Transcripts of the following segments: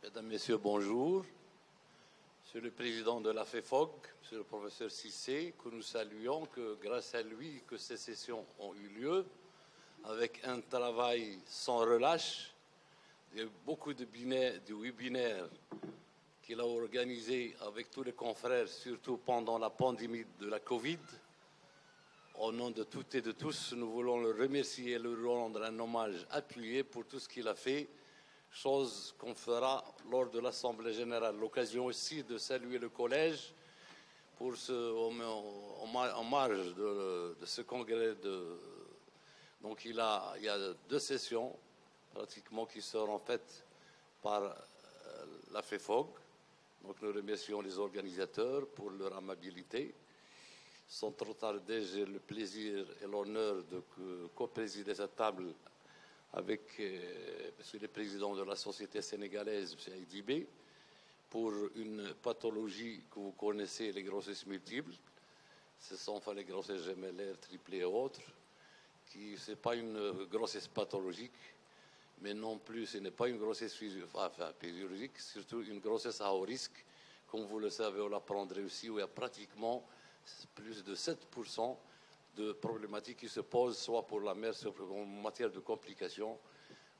Mesdames, Messieurs, bonjour. Monsieur le Président de la FEFOG, Monsieur le Professeur Cissé, que nous saluons, que grâce à lui que ces sessions ont eu lieu, avec un travail sans relâche, il y a eu beaucoup de webinaires qu'il a organisés avec tous les confrères, surtout pendant la pandémie de la Covid. Au nom de toutes et de tous, nous voulons le remercier et lui rendre un hommage appuyé pour tout ce qu'il a fait, chose qu'on fera lors de l'Assemblée générale. L'occasion aussi de saluer le collège pour en marge de ce congrès. Donc il y a 2 sessions pratiquement qui seront faites par la FEFOG. Donc nous remercions les organisateurs pour leur amabilité. Sans trop tarder, j'ai le plaisir et l'honneur de co-présider cette table avec Monsieur le Président de la Société sénégalaise, M. Aïdibé, pour une pathologie que vous connaissez, les grossesses multiples. Ce sont les grossesses gemellaires, triplées et autres, qui ce n'est pas une grossesse pathologique, mais non plus, ce n'est pas une grossesse physiologique, surtout une grossesse à haut risque. Comme vous le savez, on l'apprendrait aussi, où il y a pratiquement plus de 7% de problématiques qui se posent, soit pour la mère, soit en matière de complications.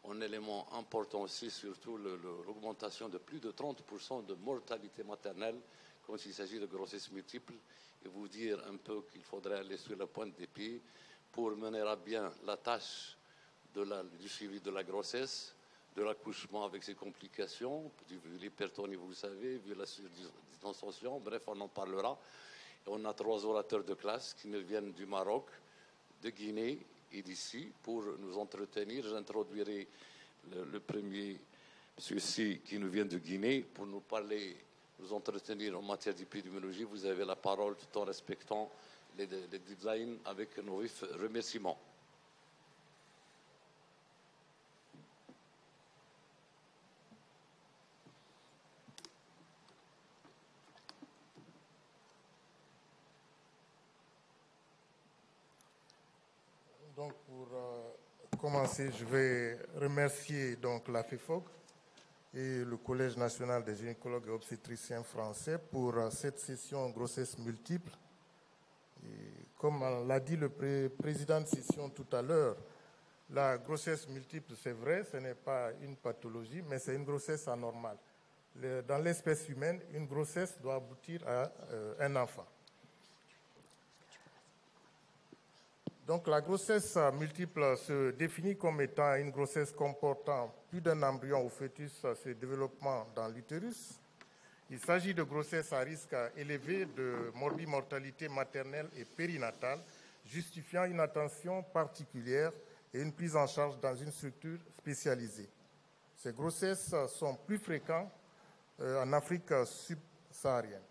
Un élément important aussi, surtout l'augmentation de plus de 30% de mortalité maternelle quand il s'agit de grossesses multiples. Et vous dire un peu qu'il faudrait aller sur la pointe des pieds pour mener à bien la tâche du suivi de la grossesse, de l'accouchement avec ses complications, vu l'hypertonie, vous le savez, vu la surdistension, bref, on en parlera. Et on a 3 orateurs de classe qui nous viennent du Maroc, de Guinée et d'ici pour nous entretenir. J'introduirai le premier, M. Si, qui nous vient de Guinée, pour nous parler, nous entretenir en matière d'épidémiologie. Vous avez la parole tout en respectant les deadlines avec nos vifs remerciements. Donc, pour commencer, je vais remercier donc la FEFOG et le Collège national des gynécologues et obstétriciens français pour cette session grossesse multiple. Et comme l'a dit le président de session tout à l'heure, la grossesse multiple, c'est vrai, ce n'est pas une pathologie, mais c'est une grossesse anormale. Dans l'espèce humaine, une grossesse doit aboutir à un enfant. Donc la grossesse multiple se définit comme étant une grossesse comportant plus d'un embryon ou fœtus se développement dans l'utérus. Il s'agit de grossesse à risque élevé de morbimortalité maternelle et périnatale, justifiant une attention particulière et une prise en charge dans une structure spécialisée. Ces grossesses sont plus fréquentes en Afrique subsaharienne.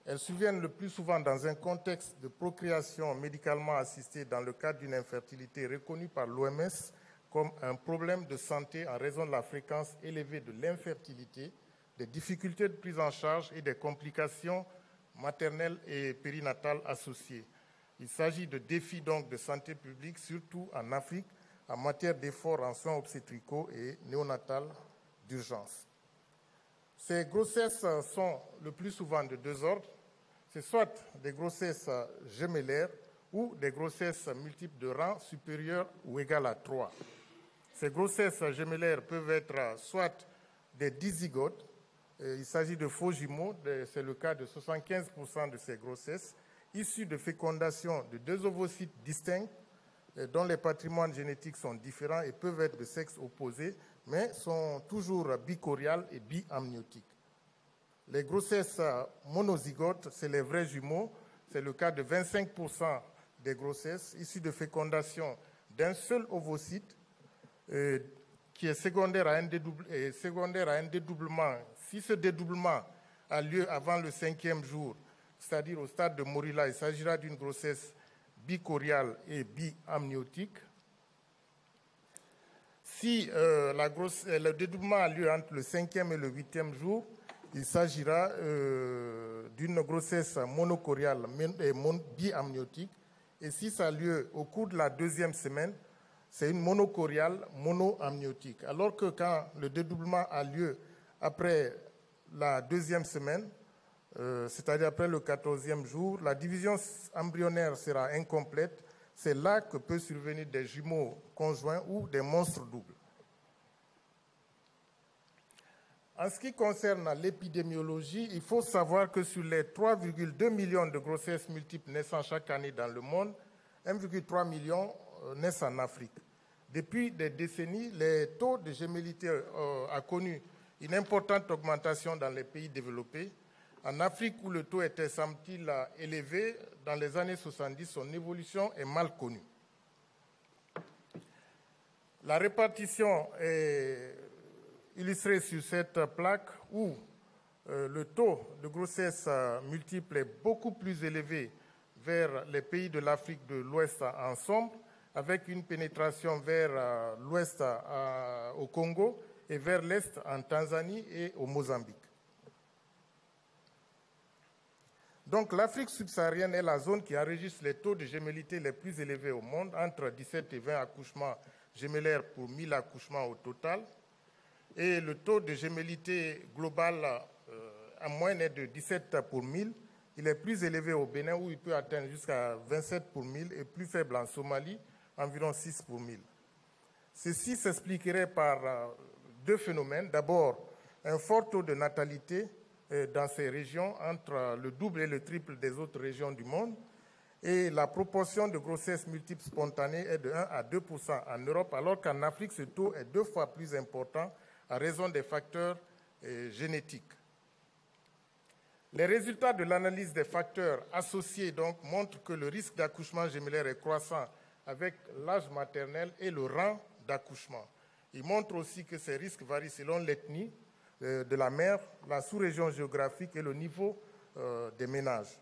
Elles surviennent le plus souvent dans un contexte de procréation médicalement assistée dans le cadre d'une infertilité reconnue par l'OMS comme un problème de santé en raison de la fréquence élevée de l'infertilité, des difficultés de prise en charge et des complications maternelles et périnatales associées. Il s'agit de défis donc de santé publique, surtout en Afrique, en matière d'efforts en soins obstétricaux et néonatales d'urgence. Ces grossesses sont le plus souvent de 2 ordres. C'est soit des grossesses gemellaires ou des grossesses multiples de rang supérieur ou égal à 3. Ces grossesses gemellaires peuvent être soit des dizygotes, il s'agit de faux jumeaux, c'est le cas de 75% de ces grossesses, issues de fécondation de 2 ovocytes distincts dont les patrimoines génétiques sont différents et peuvent être de sexe opposé, mais sont toujours bicoriales et biamniotiques. Les grossesses monozygotes, c'est les vrais jumeaux, c'est le cas de 25% des grossesses issues de fécondation d'un seul ovocyte qui est secondaire à un dédoublement. Si ce dédoublement a lieu avant le 5e jour, c'est-à-dire au stade de Morilla, il s'agira d'une grossesse bicoriale et biamniotique. Si le dédoublement a lieu entre le 5e et le 8e jour, il s'agira d'une grossesse monocoriale et biamniotique. Et si ça a lieu au cours de la 2e semaine, c'est une monochoriale monoamniotique. Alors que quand le dédoublement a lieu après la 2e semaine, c'est-à-dire après le 14e jour, la division embryonnaire sera incomplète. C'est là que peut survenir des jumeaux conjoints ou des monstres doubles. En ce qui concerne l'épidémiologie, il faut savoir que sur les 3,2 millions de grossesses multiples naissant chaque année dans le monde, 1,3 million naissent en Afrique. Depuis des décennies, le taux de gémellité a connu une importante augmentation dans les pays développés. En Afrique, où le taux était, semble-t-il, élevé, dans les années 70, son évolution est mal connue. La répartition est illustrée sur cette plaque où le taux de grossesse multiple est beaucoup plus élevé vers les pays de l'Afrique de l'Ouest en sombre, avec une pénétration vers l'Ouest au Congo et vers l'Est en Tanzanie et au Mozambique. Donc l'Afrique subsaharienne est la zone qui enregistre les taux de gémellité les plus élevés au monde, entre 17 et 20 accouchements gémellaires pour 1000 accouchements au total. Et le taux de gémellité global en moyenne est de 17 pour 1000. Il est plus élevé au Bénin où il peut atteindre jusqu'à 27 pour 1000 et plus faible en Somalie, environ 6 pour 1000. Ceci s'expliquerait par deux phénomènes. D'abord, un fort taux de natalité dans ces régions, entre le double et le triple des autres régions du monde. Et la proportion de grossesses multiples spontanées est de 1 à 2% en Europe, alors qu'en Afrique, ce taux est 2 fois plus important à raison des facteurs génétiques. Les résultats de l'analyse des facteurs associés donc montrent que le risque d'accouchement gémellaire est croissant avec l'âge maternel et le rang d'accouchement. Ils montrent aussi que ces risques varient selon l'ethnie de la mère, la sous-région géographique et le niveau des ménages.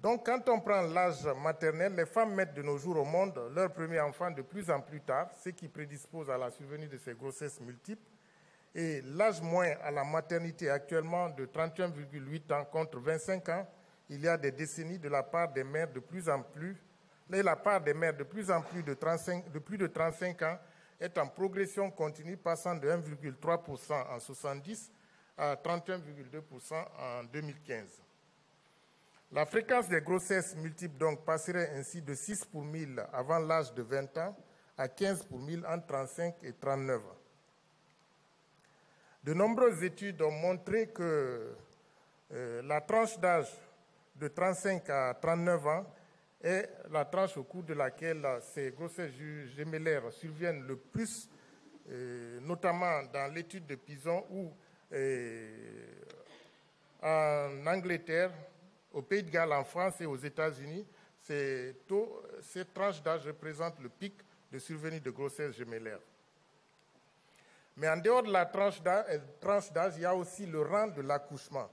Donc, quand on prend l'âge maternel, les femmes mettent de nos jours au monde leur premier enfant de plus en plus tard, ce qui prédispose à la survenue de ces grossesses multiples. Et l'âge moyen à la maternité actuellement de 31,8 ans contre 25 ans, il y a des décennies de la part des mères de plus en plus, et la part des mères de plus en plus de plus de 35 ans est en progression continue, passant de 1,3% en 70 à 31,2% en 2015. La fréquence des grossesses multiples donc passerait ainsi de 6 pour 1000 avant l'âge de 20 ans à 15 pour 1000 entre 35 et 39 ans. De nombreuses études ont montré que la tranche d'âge de 35 à 39 ans est la tranche au cours de laquelle ces grossesses gémellaires surviennent le plus, notamment dans l'étude de Pison où en Angleterre, au Pays de Galles, en France et aux États-Unis, ces tranches d'âge représentent le pic de survenue de grossesse gémellaire. Mais en dehors de la tranche d'âge, il y a aussi le rang de l'accouchement.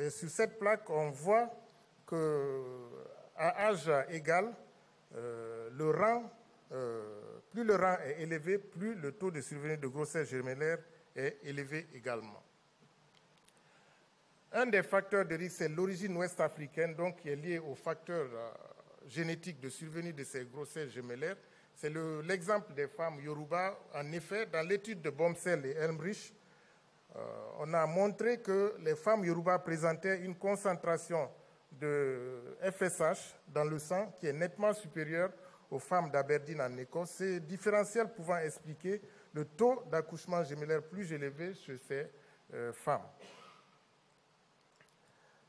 Sur cette plaque, on voit qu'à âge égal, plus le rang est élevé, plus le taux de survenue de grossesse gémellaire est élevé également. Un des facteurs de risque, c'est l'origine ouest-africaine, donc qui est liée aux facteurs génétiques de survenue de ces grossesses gémellaires. C'est l'exemple des femmes Yoruba. En effet, dans l'étude de Bomsel et Elmrich, on a montré que les femmes Yoruba présentaient une concentration de FSH dans le sang qui est nettement supérieure aux femmes d'Aberdeen en Écosse. Ces différentiels pouvant expliquer le taux d'accouchement gémellaire plus élevé chez ces femmes.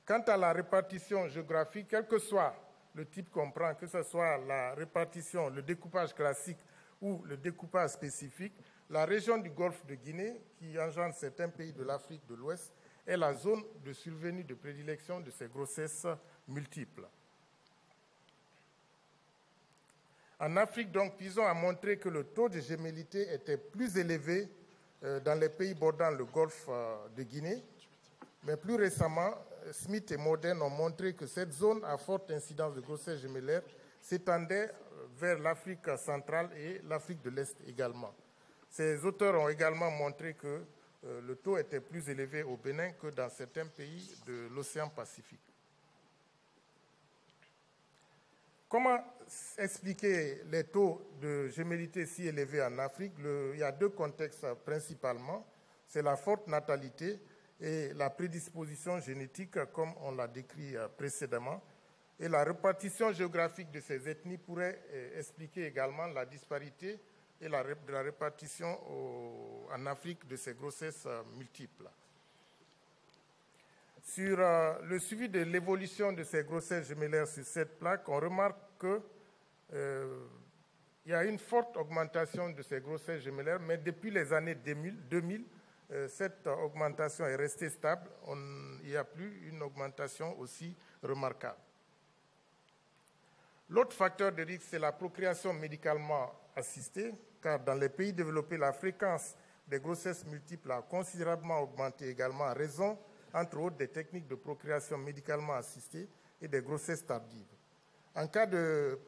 Quant à la répartition géographique, quel que soit le type qu'on prend, que ce soit la répartition, le découpage classique ou le découpage spécifique, la région du golfe de Guinée, qui engendre certains pays de l'Afrique de l'Ouest, est la zone de survenue de prédilection de ces grossesses multiples. En Afrique, donc, Pison a montré que le taux de gémellité était plus élevé dans les pays bordant le golfe de Guinée, mais plus récemment, Smith et Modern ont montré que cette zone à forte incidence de grossesse gémellaire s'étendait vers l'Afrique centrale et l'Afrique de l'Est également. Ces auteurs ont également montré que le taux était plus élevé au Bénin que dans certains pays de l'océan Pacifique. Comment expliquer les taux de gémellité si élevés en Afrique? Il y a deux contextes principalement. C'est la forte natalité et la prédisposition génétique, comme on l'a décrit précédemment. Et la répartition géographique de ces ethnies pourrait expliquer également la disparité et la répartition en Afrique de ces grossesses multiples. Sur le suivi de l'évolution de ces grossesses gémellaires sur cette plaque, on remarque qu'il y a une forte augmentation de ces grossesses gémellaires, mais depuis les années 2000, cette augmentation est restée stable. Il n'y a plus une augmentation aussi remarquable. L'autre facteur de risque, c'est la procréation médicalement assistée, car dans les pays développés, la fréquence des grossesses multiples a considérablement augmenté également en raison, entre autres, des techniques de procréation médicalement assistée et des grossesses tardives. En cas de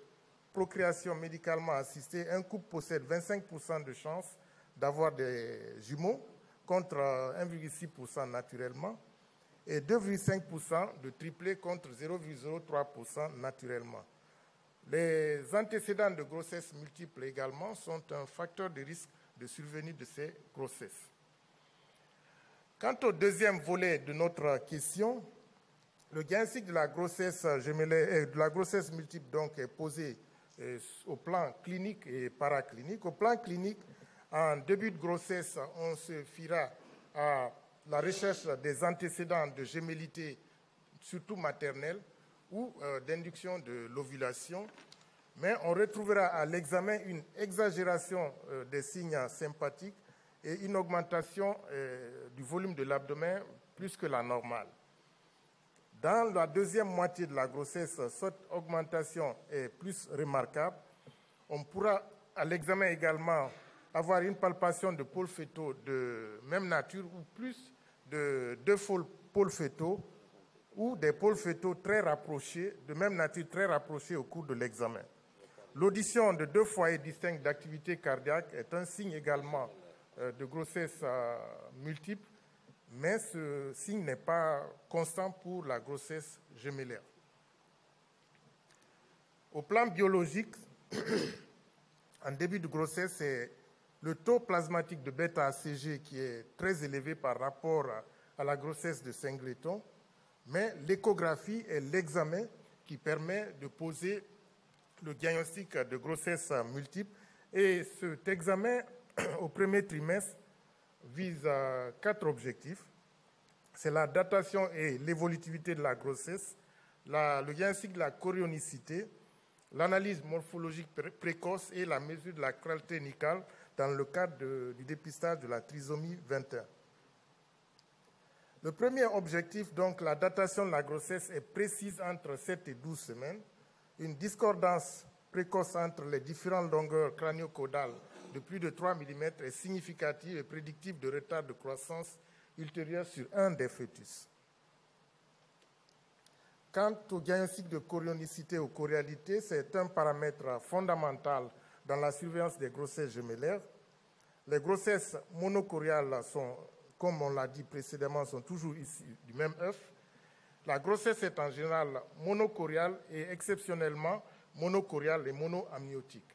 procréation médicalement assistée, un couple possède 25% de chances d'avoir des jumeaux contre 1,6% naturellement et 2,5% de triplés contre 0,03% naturellement. Les antécédents de grossesse multiples également sont un facteur de risque de survenue de ces grossesses. Quant au deuxième volet de notre question, le diagnostic de la grossesse gémellaire, de la grossesse multiple donc, est posé au plan clinique et paraclinique. Au plan clinique, en début de grossesse, on se fiera à la recherche des antécédents de gémellité, surtout maternelle, ou d'induction de l'ovulation, mais on retrouvera à l'examen une exagération des signes sympathiques et une augmentation du volume de l'abdomen plus que la normale. Dans la deuxième moitié de la grossesse, cette augmentation est plus remarquable. On pourra à l'examen également avoir une palpation de pôles fœtaux de même nature ou plus de 2 pôles fœtaux ou des pôles fœtaux très rapprochés, de même nature très rapprochés au cours de l'examen. L'audition de 2 foyers distincts d'activité cardiaque est un signe également de grossesse multiple, mais ce signe n'est pas constant pour la grossesse gémellaire. Au plan biologique, en début de grossesse, c'est le taux plasmatique de bêta-ACG qui est très élevé par rapport à la grossesse de Singleton, mais l'échographie est l'examen qui permet de poser le diagnostic de grossesse multiple. Et cet examen, au premier trimestre, vise 4 objectifs. C'est la datation et l'évolutivité de la grossesse, le diagnostic de la chorionicité, l'analyse morphologique précoce et la mesure de la clarté nicale dans le cadre du dépistage de la trisomie 21. Le premier objectif, donc, la datation de la grossesse est précise entre 7 et 12 semaines. Une discordance précoce entre les différentes longueurs crânio-caudales de plus de 3 mm est significative et prédictive de retard de croissance ultérieur sur un des fœtus. Quant au diagnostic de chorionicité ou chorialité, c'est un paramètre fondamental dans la surveillance des grossesses gémellaires. Les grossesses monochoriales sont, comme on l'a dit précédemment, sont toujours issues du même œuf. La grossesse est en général monochoriale et exceptionnellement monochoriale et monoamniotique.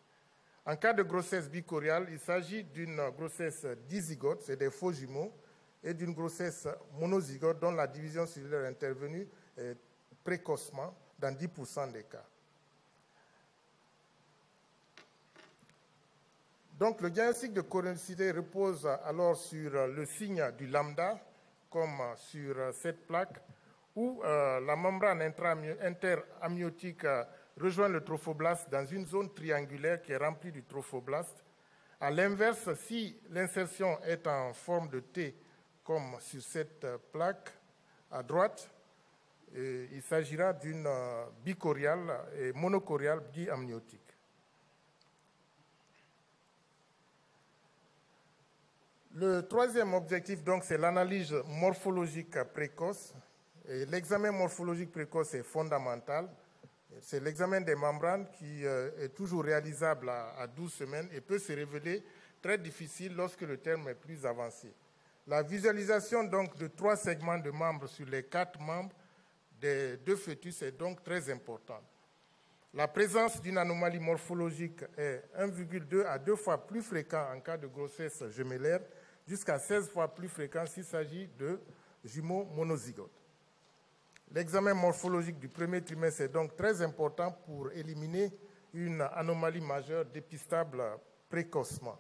En cas de grossesse bichoriale, il s'agit d'une grossesse dizygote, c'est des faux jumeaux, et d'une grossesse monozygote dont la division cellulaire intervenue est précocement dans 10% des cas. Donc, le diagnostic de chorionicité repose alors sur le signe du lambda, comme sur cette plaque, où la membrane interamniotique rejoint le trophoblaste dans une zone triangulaire qui est remplie du trophoblaste. À l'inverse, si l'insertion est en forme de T, comme sur cette plaque à droite, il s'agira d'une bichoriale et monochoriale diamniotique. Le troisième objectif, donc, c'est l'analyse morphologique précoce. L'examen morphologique précoce est fondamental. C'est l'examen des membranes qui est toujours réalisable à 12 semaines et peut se révéler très difficile lorsque le terme est plus avancé. La visualisation donc de 3 segments de membres sur les 4 membres des 2 fœtus est donc très importante. La présence d'une anomalie morphologique est 1,2 à 2 fois plus fréquente en cas de grossesse gémellaire, jusqu'à 16 fois plus fréquent s'il s'agit de jumeaux monozygotes. L'examen morphologique du premier trimestre est donc très important pour éliminer une anomalie majeure dépistable précocement.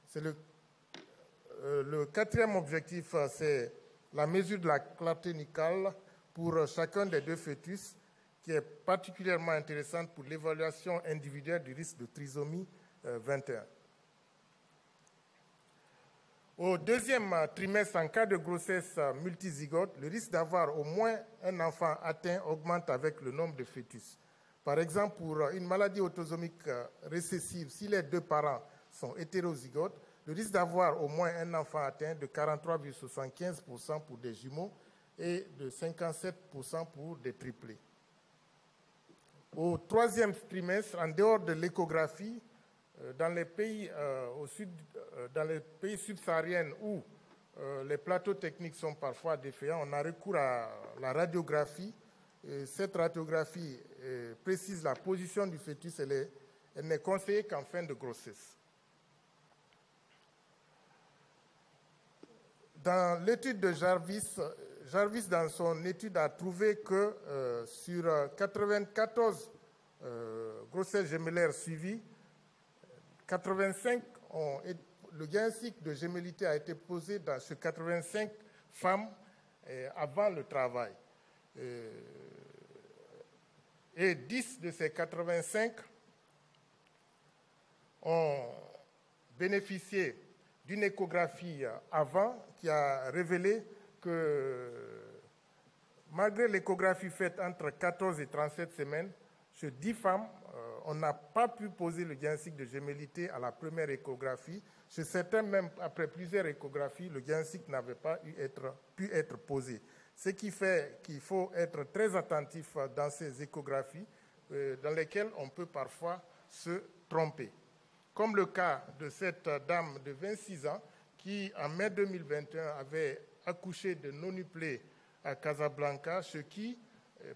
C'est le quatrième objectif, c'est la mesure de la clarté nucale pour chacun des deux fœtus, qui est particulièrement intéressante pour l'évaluation individuelle du risque de trisomie 21. Au deuxième trimestre, en cas de grossesse multizygote, le risque d'avoir au moins un enfant atteint augmente avec le nombre de fœtus. Par exemple, pour une maladie autosomique récessive, si les deux parents sont hétérozygotes, le risque d'avoir au moins un enfant atteint de 43,75% pour des jumeaux et de 57% pour des triplés. Au troisième trimestre, en dehors de l'échographie, dans les pays subsahariens où les plateaux techniques sont parfois défaillants, on a recours à la radiographie. Et cette radiographie précise la position du fœtus. Elle n'est conseillée qu'en fin de grossesse. Dans l'étude de Jarvis, dans son étude, a trouvé que sur 94 grossesses gemellaires suivies, 85 le diagnostic de gémellité a été posé dans ces 85 femmes avant le travail. Et 10 de ces 85 ont bénéficié d'une échographie avant qui a révélé que malgré l'échographie faite entre 14 et 37 semaines, chez 10 femmes, on n'a pas pu poser le diagnostic de gémellité à la première échographie. Chez certains, même après plusieurs échographies, le diagnostic n'avait pas pu être posé. Ce qui fait qu'il faut être très attentif dans ces échographies dans lesquelles on peut parfois se tromper. Comme le cas de cette dame de 26 ans qui, en mai 2021, avait accouché de nonuplés à Casablanca, ce qui,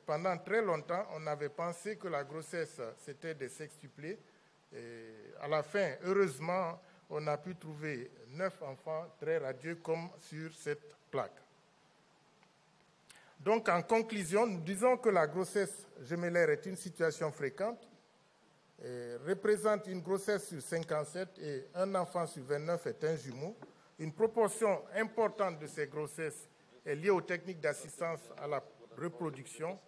pendant très longtemps, on avait pensé que la grossesse, c'était des sextuplés. Et à la fin, heureusement, on a pu trouver 9 enfants très radieux comme sur cette plaque. Donc, en conclusion, nous disons que la grossesse gémellaire est une situation fréquente, représente une grossesse sur 57 et un enfant sur 29 est un jumeau. Une proportion importante de ces grossesses est liée aux techniques d'assistance à la reproduction.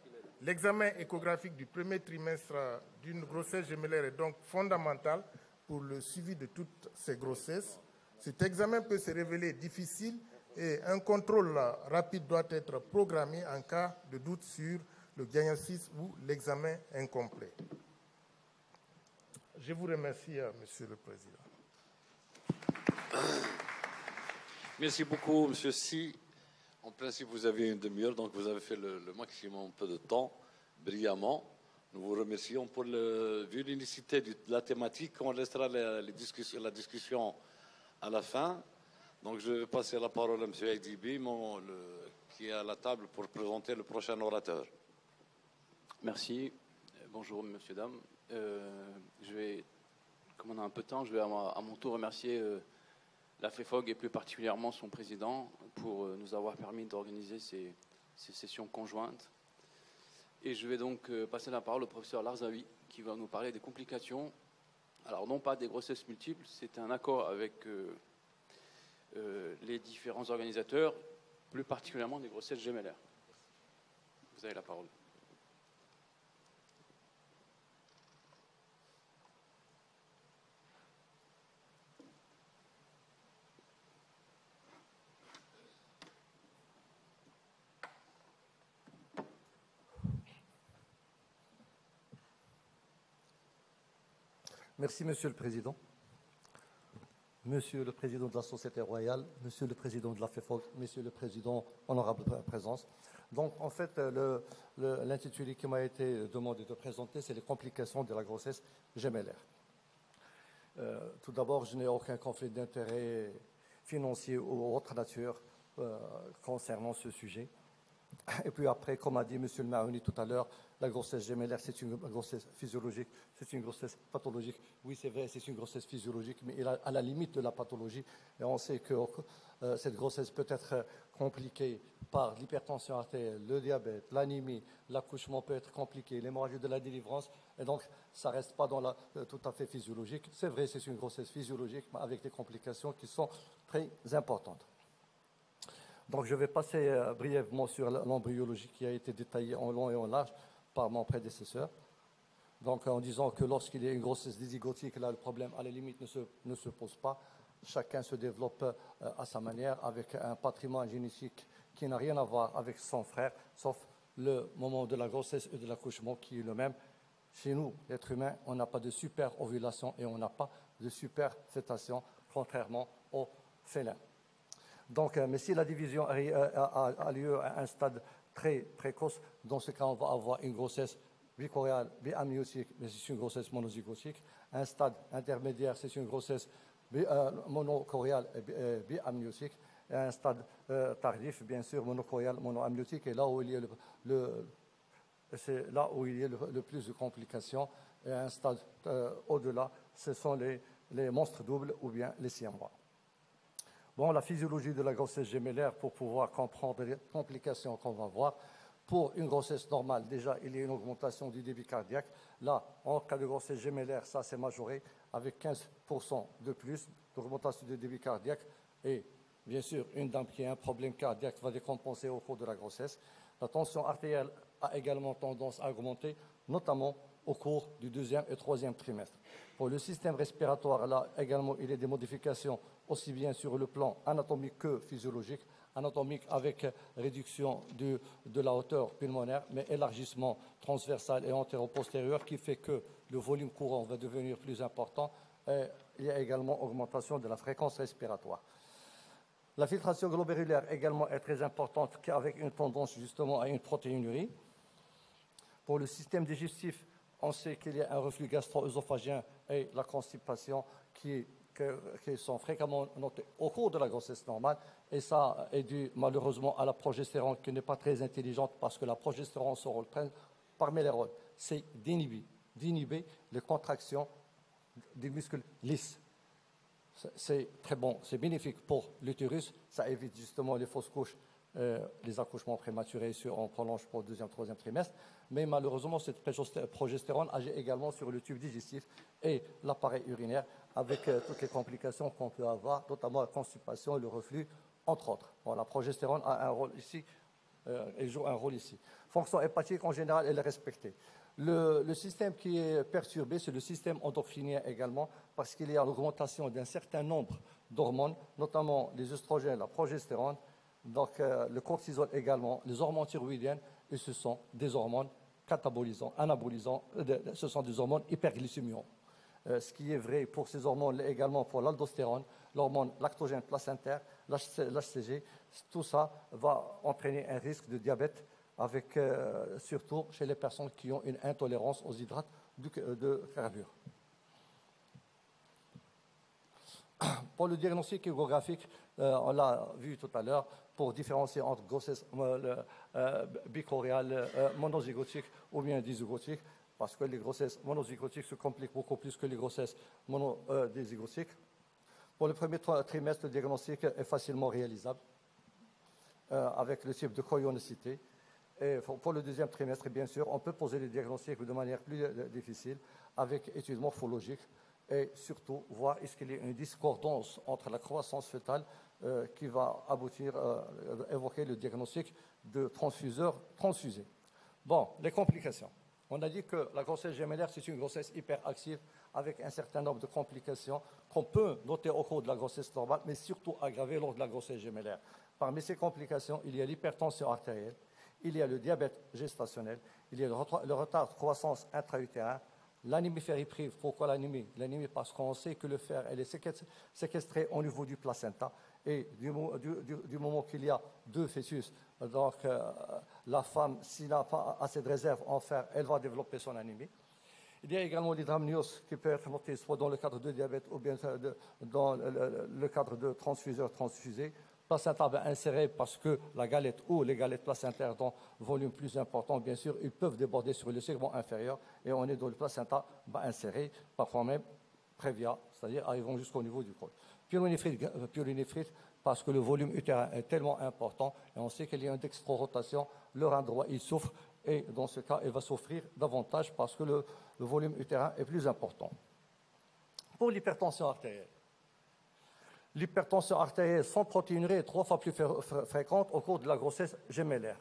L'examen échographique du premier trimestre d'une grossesse gemellaire est donc fondamental pour le suivi de toutes ces grossesses. Cet examen peut se révéler difficile et un contrôle rapide doit être programmé en cas de doute sur le diagnostic ou l'examen incomplet. Je vous remercie, Monsieur le Président. Merci beaucoup, Monsieur Sy. En principe, vous avez une demi-heure, donc vous avez fait le maximum de temps, brillamment. Nous vous remercions pour vu l'unicité de la thématique. On laissera la discussion à la fin. Donc, je vais passer la parole à M. Aidibi, qui est à la table pour présenter le prochain orateur. Merci. Bonjour, messieurs, dames. Comme on a un peu de temps, je vais à mon tour remercier la FEFOG et plus particulièrement son président pour nous avoir permis d'organiser ces sessions conjointes. Et je vais donc passer la parole au professeur Larzaoui qui va nous parler des complications. Alors, non pas des grossesses multiples, c'est un accord avec les différents organisateurs, plus particulièrement des grossesses gemellaires. Vous avez la parole. Merci, Monsieur le Président. Monsieur le Président de la Société Royale, Monsieur le Président de la FEFOG, Monsieur le Président, honorable présence. Donc, en fait, l'intitulé qui m'a été demandé de présenter, c'est les complications de la grossesse gemellaire. Tout d'abord, je n'ai aucun conflit d'intérêt financier ou autre nature concernant ce sujet. Et puis après, comme a dit M. le Marouni tout à l'heure, la grossesse gémellaire, c'est une grossesse physiologique, c'est une grossesse pathologique. Oui, c'est vrai, c'est une grossesse physiologique, mais elle est à la limite de la pathologie. Et on sait que cette grossesse peut être compliquée par l'hypertension artérielle, le diabète, l'anémie, l'accouchement peut être compliqué, l'hémorragie de la délivrance. Et donc, ça ne reste pas dans la tout à fait physiologique. C'est vrai, c'est une grossesse physiologique, mais avec des complications qui sont très importantes. Donc, je vais passer brièvement sur l'embryologie qui a été détaillée en long et en large par mon prédécesseur. Donc, en disant que lorsqu'il y a une grossesse dézygotique, là, le problème, à la limite, ne se pose pas. Chacun se développe à sa manière, avec un patrimoine génétique qui n'a rien à voir avec son frère, sauf le moment de la grossesse et de l'accouchement qui est le même. Chez nous, l'être humain, on n'a pas de super ovulation et on n'a pas de super fœtation, contrairement aux félins. Donc, mais si la division a lieu à un stade très précoce, dans ce cas, on va avoir une grossesse bichoriale, biamniotique, mais c'est une grossesse monozygotique. Un stade intermédiaire, c'est une grossesse monocoriale et biamniotique. Et un stade tardif, bien sûr, monocorial, monoamniotique. Et là où il y a c'est là où il y a le plus de complications. Et un stade au-delà, ce sont les monstres doubles ou bien les siamois. Bon, la physiologie de la grossesse gémellaire, pour pouvoir comprendre les complications qu'on va voir. Pour une grossesse normale, déjà, il y a une augmentation du débit cardiaque. Là, en cas de grossesse gémellaire, ça c'est majoré avec 15% de plus d'augmentation du débit cardiaque. Et bien sûr, une dame qui a un problème cardiaque va décompenser au cours de la grossesse. La tension artérielle a également tendance à augmenter, notamment au cours du 2e et 3e trimestre. Pour le système respiratoire, là également, il y a des modifications aussi bien sur le plan anatomique que physiologique. Anatomique avec réduction de la hauteur pulmonaire, mais élargissement transversal et antéro-postérieur qui fait que le volume courant va devenir plus important. Et il y a également augmentation de la fréquence respiratoire. La filtration globérulaire également est très importante, avec une tendance justement à une protéinurie. Pour le système digestif, on sait qu'il y a un reflux gastro-œsophagien et la constipation qui sont fréquemment notées au cours de la grossesse normale. Et ça est dû malheureusement à la progestérone qui n'est pas très intelligente parce que la progestérone, son rôle parmi les rôles, c'est d'inhiber les contractions des muscles lisses. C'est très bon, c'est bénéfique pour l'utérus, ça évite justement les fausses couches, les accouchements prématurés on prolonge pour le 2e, 3e trimestre. Mais malheureusement, cette progestérone agit également sur le tube digestif et l'appareil urinaire avec toutes les complications qu'on peut avoir, notamment la constipation et le reflux, entre autres. Bon, la progestérone a un rôle ici, elle joue un rôle ici. Fonction hépatique, en général, elle est respectée. Le système qui est perturbé, c'est le système endocrinien également, parce qu'il y a l'augmentation d'un certain nombre d'hormones, notamment les œstrogènes, la progestérone, donc le cortisol également, les hormones thyroïdiennes, et ce sont des hormones catabolisants, anabolisants, ce sont des hormones hyperglycémiantes. Ce qui est vrai pour ces hormones, également pour l'aldostérone, l'hormone lactogène placentaire, l'HCG, tout ça va entraîner un risque de diabète, avec, surtout chez les personnes qui ont une intolérance aux hydrates de carbure. Pour le diagnostic échographique, on l'a vu tout à l'heure, pour différencier entre grossesse bichoriale, monozygotique ou bien dizygotique, parce que les grossesses monozygotiques se compliquent beaucoup plus que les grossesses monodizygotiques. Pour le premier trimestre, le diagnostic est facilement réalisable avec le type de chorionicité. Et pour le 2e trimestre, bien sûr, on peut poser les diagnostics de manière plus difficile avec études morphologiques et surtout voir est-ce qu'il y a une discordance entre la croissance fœtale qui va aboutir à évoquer le diagnostic de transfuseur transfusé. Bon, les complications. On a dit que la grossesse gémellaire, c'est une grossesse hyperactive avec un certain nombre de complications qu'on peut noter au cours de la grossesse normale, mais surtout aggravées lors de la grossesse gémellaire. Parmi ces complications, il y a l'hypertension artérielle, il y a le diabète gestationnel, il y a le retard de croissance intra-utérin, l'anémie ferriprive. Pourquoi l'anémie? L'anémie parce qu'on sait que le fer elle est séquestré au niveau du placenta. Et du moment qu'il y a 2 fœtus, donc la femme, s'il n'a pas assez de réserve en fer, elle va développer son anémie. Il y a également l'hydramniose qui peut être notée soit dans le cadre de diabète ou bien dans le cadre de transfuseurs transfusés. placenta inséré parce que la galette ou les galettes placentaires dans volume plus important, bien sûr, ils peuvent déborder sur le segment inférieur et on est dans le placenta inséré, parfois même prévia, c'est-à-dire arrivant jusqu'au niveau du col. Pyélonéphrite, parce que le volume utérin est tellement important et on sait qu'il y a une dextrorotation, le rein droit il souffre et dans ce cas il va souffrir davantage parce que le volume utérin est plus important. Pour l'hypertension artérielle, l'hypertension artérielle sans protéinurie est 3 fois plus fréquente au cours de la grossesse gémellaire.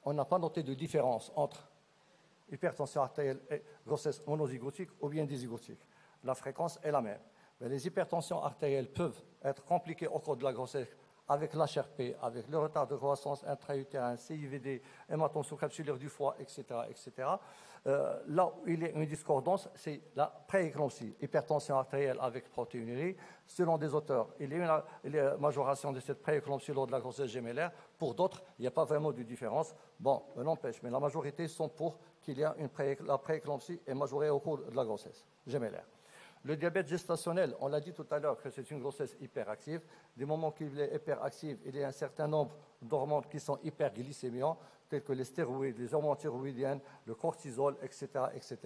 On n'a pas noté de différence entre hypertension artérielle et grossesse monozygotique ou bien dizygotique. La fréquence est la même. Mais les hypertensions artérielles peuvent être compliquées au cours de la grossesse avec l'HRP, avec le retard de croissance intra-utérin, CIVD, hématome sous-capsulaire du foie, etc. etc. Là où il y a une discordance, c'est la prééclampsie, hypertension artérielle avec protéinurie. Selon des auteurs, il y a une majoration de cette prééclampsie lors de la grossesse gémellaire. Pour d'autres, il n'y a pas vraiment de différence. Bon, n'empêche, mais la majorité sont pour qu'il y ait la prééclampsie est majorée au cours de la grossesse gémellaire. Le diabète gestationnel, on l'a dit tout à l'heure que c'est une grossesse hyperactive. Du moment qu'il est hyperactif, il y a un certain nombre d'hormones qui sont hyperglycémiants, tels que les stéroïdes, les hormones thyroïdiennes, le cortisol, etc., etc.,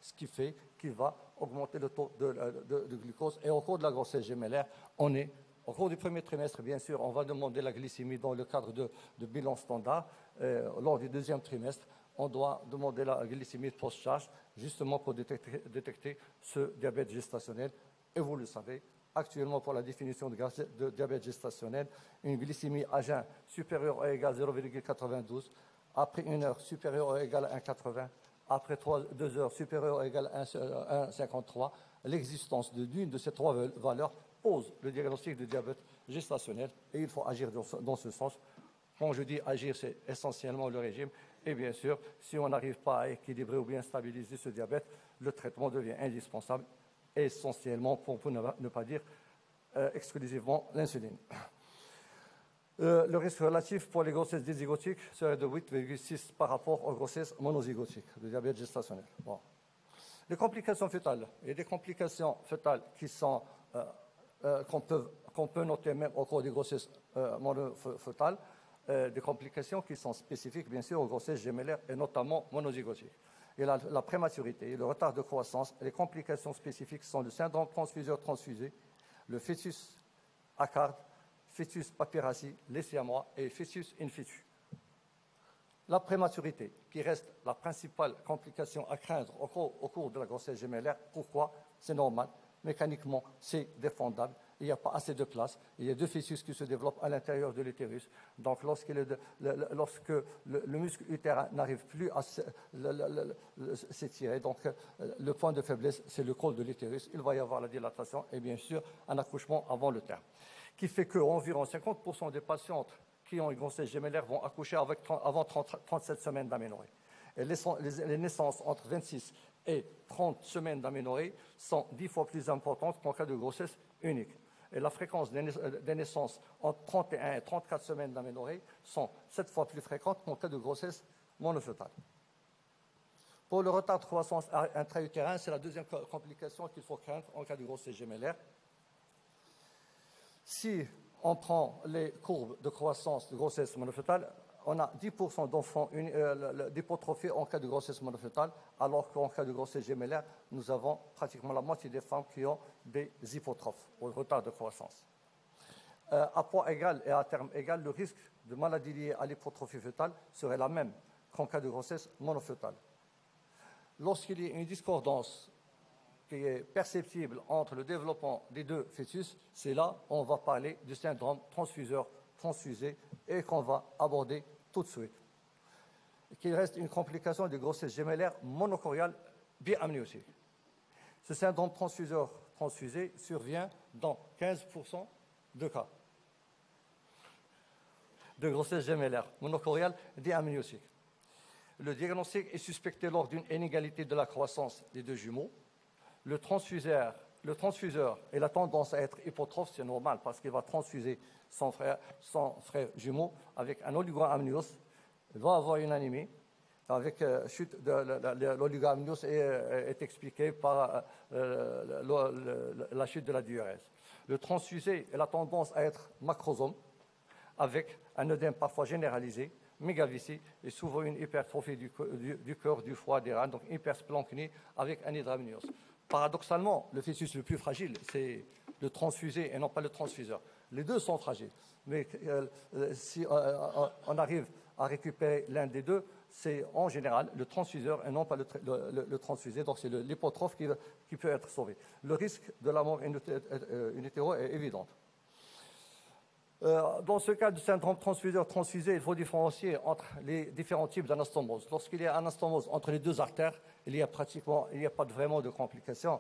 ce qui fait qu'il va augmenter le taux de glucose. Et au cours de la grossesse gémellaire, au cours du premier trimestre, bien sûr, on va demander la glycémie dans le cadre de bilan standard. Lors du deuxième trimestre, on doit demander la glycémie post-charge, justement pour détecter ce diabète gestationnel. Et vous le savez, actuellement, pour la définition de diabète gestationnel, une glycémie à jeun supérieure ou égale à 0,92, après 1 heure supérieure ou égale à 1,80, après 2 heures supérieure ou égale à 1,53, l'existence d'une de ces 3 valeurs pose le diagnostic de diabète gestationnel et il faut agir dans ce sens. Quand je dis agir, c'est essentiellement le régime. Et bien sûr, si on n'arrive pas à équilibrer ou bien stabiliser ce diabète, le traitement devient indispensable, essentiellement, pour ne pas dire exclusivement, l'insuline. Le risque relatif pour les grossesses dizygotiques serait de 8,6 par rapport aux grossesses monozygotiques, le diabète gestationnel. Bon. Les complications fœtales. Il y a des complications fœtales qui sont qu'on peut noter même au cours des grossesses monofœtales. Des complications qui sont spécifiques, bien sûr, aux grossesses gémellaires et notamment monozygotiques. Et la prématurité, le retard de croissance, et les complications spécifiques sont le syndrome transfuseur-transfusé, le fœtus acarde, fœtus papyracie, les siamois et fœtus in situ. La prématurité, qui reste la principale complication à craindre au cours de la grossesse gémellaire. Pourquoi? C'est normal. Mécaniquement, c'est défendable. Il n'y a pas assez de place. Il y a 2 fœtus qui se développent à l'intérieur de l'utérus. Donc, lorsque le muscle utérin n'arrive plus à s'étirer, donc le point de faiblesse, c'est le col de l'utérus. Il va y avoir la dilatation et bien sûr un accouchement avant le terme. Qui fait qu'environ 50% des patientes qui ont une grossesse gémellaire vont accoucher avant 37 semaines d'aménorrhée. Et les naissances entre 26 et 30 semaines d'aménorrhée sont 10 fois plus importantes qu'en cas de grossesse unique. Et la fréquence des naissances entre 31 et 34 semaines d'aménorrhée sont 7 fois plus fréquentes qu'en cas de grossesse monofœtale. Pour le retard de croissance intra-utérin, c'est la deuxième complication qu'il faut craindre en cas de grossesse gémellaire. Si on prend les courbes de croissance de grossesse monofœtale, on a 10% d'enfants d'hypotrophie en cas de grossesse monofœtale, alors qu'en cas de grossesse gémellaire, nous avons pratiquement la moitié des femmes qui ont des hypotrophes au retard de croissance. À poids égal et à terme égal, le risque de maladie liée à l'hypotrophie fœtale serait la même qu'en cas de grossesse monofœtale. Lorsqu'il y a une discordance qui est perceptible entre le développement des 2 fœtus, c'est là on va parler du syndrome transfuseur-transfusé et qu'on va aborder tout de suite. Qu'il reste une complication de grossesse gémellaire monochoriale biamniotique. Ce syndrome transfuseur-transfusé survient dans 15% de cas de grossesse gémellaire monochoriale biamniotique. Le diagnostic est suspecté lors d'une inégalité de la croissance des 2 jumeaux. Le transfuseur et la tendance à être hypotrophe, c'est normal parce qu'il va transfuser son frère jumeau avec un oligoamnios. Il va avoir une anémie. Avec chute de l'oligoamnios est expliqué par la chute de la diurèse. Le transfusé a la tendance à être macrosome. avec un œdème parfois généralisé, mégalithique et souvent une hypertrophie du cœur, du foie, des reins, donc hypersplanchnie avec un hydramnios. Paradoxalement, le fœtus le plus fragile, c'est le transfusé et non pas le transfuseur. Les deux sont fragiles, mais si on arrive à récupérer l'un des deux, c'est en général le transfuseur et non pas le transfusé, donc c'est l'hypotrophe qui peut être sauvé. Le risque de la mort in utero est évident. Dans ce cas du syndrome transfuseur-transfusé, il faut différencier entre les différents types d'anastomose. Lorsqu'il y a anastomose entre les deux artères, il n'y a pas vraiment de complications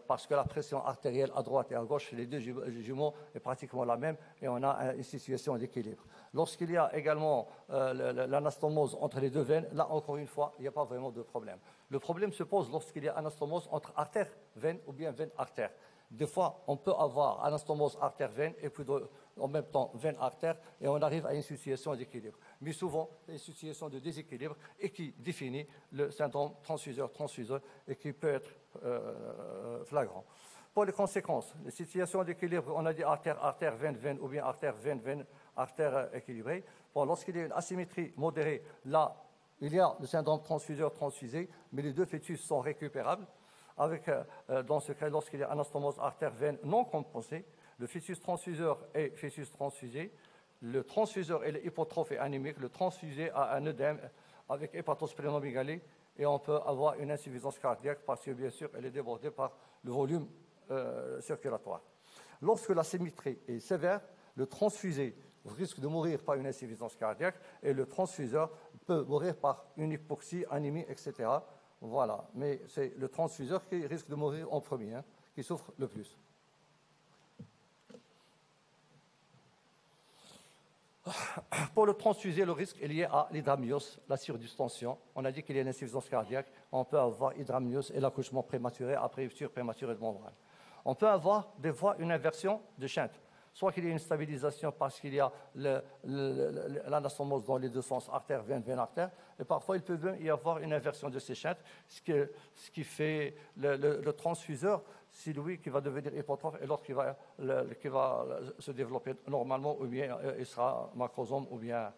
parce que la pression artérielle à droite et à gauche, les deux jumeaux, est pratiquement la même et on a une situation d'équilibre. Lorsqu'il y a également l'anastomose entre les deux veines, là encore une fois, il n'y a pas vraiment de problème. Le problème se pose lorsqu'il y a anastomose entre artère-veine ou bien veine-artère. Des fois, on peut avoir anastomose artère-veine et puis en même temps veine-artère et on arrive à une situation d'équilibre. Mais souvent, c'est une situation de déséquilibre et qui définit le syndrome transfuseur-transfuseur et qui peut être flagrant. Pour les conséquences, les situations d'équilibre, on a dit artère-artère, veine-veine ou bien artère-veine-veine, artère équilibrée. Bon, lorsqu'il y a une asymétrie modérée, là, il y a le syndrome transfuseur-transfusé, mais les deux fœtus sont récupérables. Dans ce cas, lorsqu'il y a anastomose artère-veine non compensée, le fœtus transfuseur est fœtus transfusé, le transfuseur est hypotrophe et anémique, le transfusé a un œdème avec hépatosplénomégalie et on peut avoir une insuffisance cardiaque parce que, bien sûr, elle est débordée par le volume circulatoire. Lorsque la symétrie est sévère, le transfusé risque de mourir par une insuffisance cardiaque et le transfuseur peut mourir par une hypoxie, anémie, etc. Voilà, mais c'est le transfuseur qui risque de mourir en premier, qui souffre le plus. Pour le transfusé, le risque est lié à l'hydramnios, la surdistension. On a dit qu'il y a une insuffisance cardiaque. On peut avoir hydramnios et l'accouchement prématuré après rupture prématurée de membrane. On peut avoir des fois une inversion de shunt. Soit qu'il y ait une stabilisation parce qu'il y a l'anastomose dans les deux sens, artère-veine, veine-artère, et parfois il peut même y avoir une inversion de ces shunts, ce qui fait le transfuseur, c'est lui qui va devenir hypotrophe et l'autre qui va se développer normalement, ou bien il sera macrosome, ou bien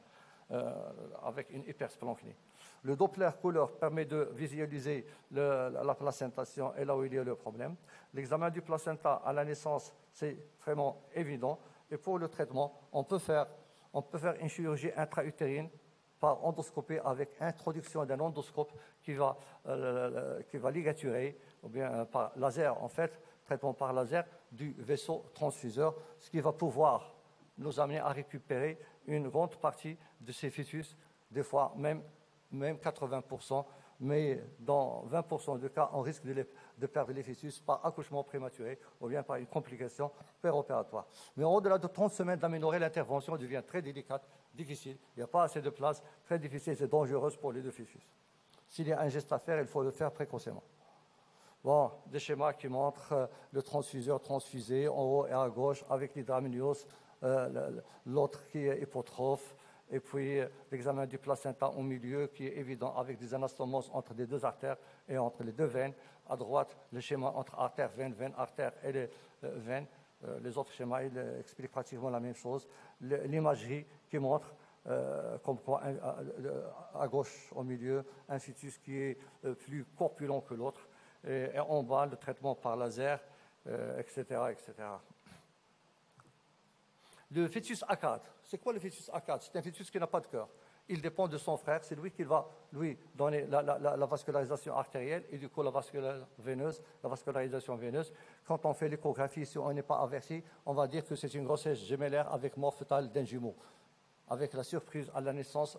avec une hypersplanchnie. Le Doppler couleur permet de visualiser la placentation et là où il y a le problème. L'examen du placenta à la naissance, c'est vraiment évident. Et pour le traitement, on peut faire une chirurgie intra-utérine par endoscopie avec introduction d'un endoscope qui va ligaturer, ou bien par laser, en fait, traitement par laser du vaisseau transfuseur, ce qui va pouvoir nous amener à récupérer une grande partie de ces fœtus, des fois même 80%, mais dans 20% de cas, on risque de perdre les fœtus par accouchement prématuré ou bien par une complication péropératoire. Mais au-delà de 30 semaines d'aménorrhée, l'intervention devient très délicate, difficile. Il n'y a pas assez de place, très difficile, c'est dangereux pour les deux fœtus. S'il y a un geste à faire, il faut le faire précocement. Bon, des schémas qui montrent le transfuseur transfusé en haut et à gauche avec l'hydramnios, l'autre qui est hypotrophe, et puis l'examen du placenta au milieu qui est évident avec des anastomoses entre les deux artères et entre les deux veines. À droite, le schéma entre artère, veine, veine, artère et les veines. Les autres schémas ils expliquent pratiquement la même chose. L'imagerie qui montre comme quoi à gauche au milieu un fœtus qui est plus corpulent que l'autre et en bas le traitement par laser, etc., etc. Le fœtus ACAD, c'est quoi le fœtus ACAD? C'est un fœtus qui n'a pas de cœur. Il dépend de son frère, c'est lui qui va lui donner la vascularisation artérielle et du coup la vascularisation veineuse. Quand on fait l'échographie, si on n'est pas averti, on va dire que c'est une grossesse gémellaire avec mort fœtale d'un jumeau. Avec la surprise à la naissance,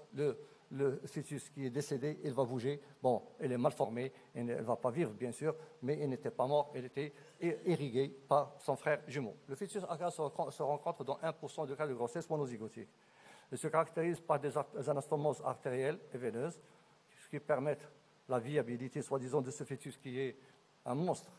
le fœtus qui est décédé, il va bouger. Bon, il est mal formé, il ne va pas vivre bien sûr, mais il n'était pas mort, il était irrigué par son frère jumeau. Le fœtus ACAD se rencontre dans 1% de cas de grossesse monozygotique. Il se caractérise par des anastomoses artérielles et veineuses, ce qui permettent la viabilité, soi-disant, de ce fœtus qui est un monstre,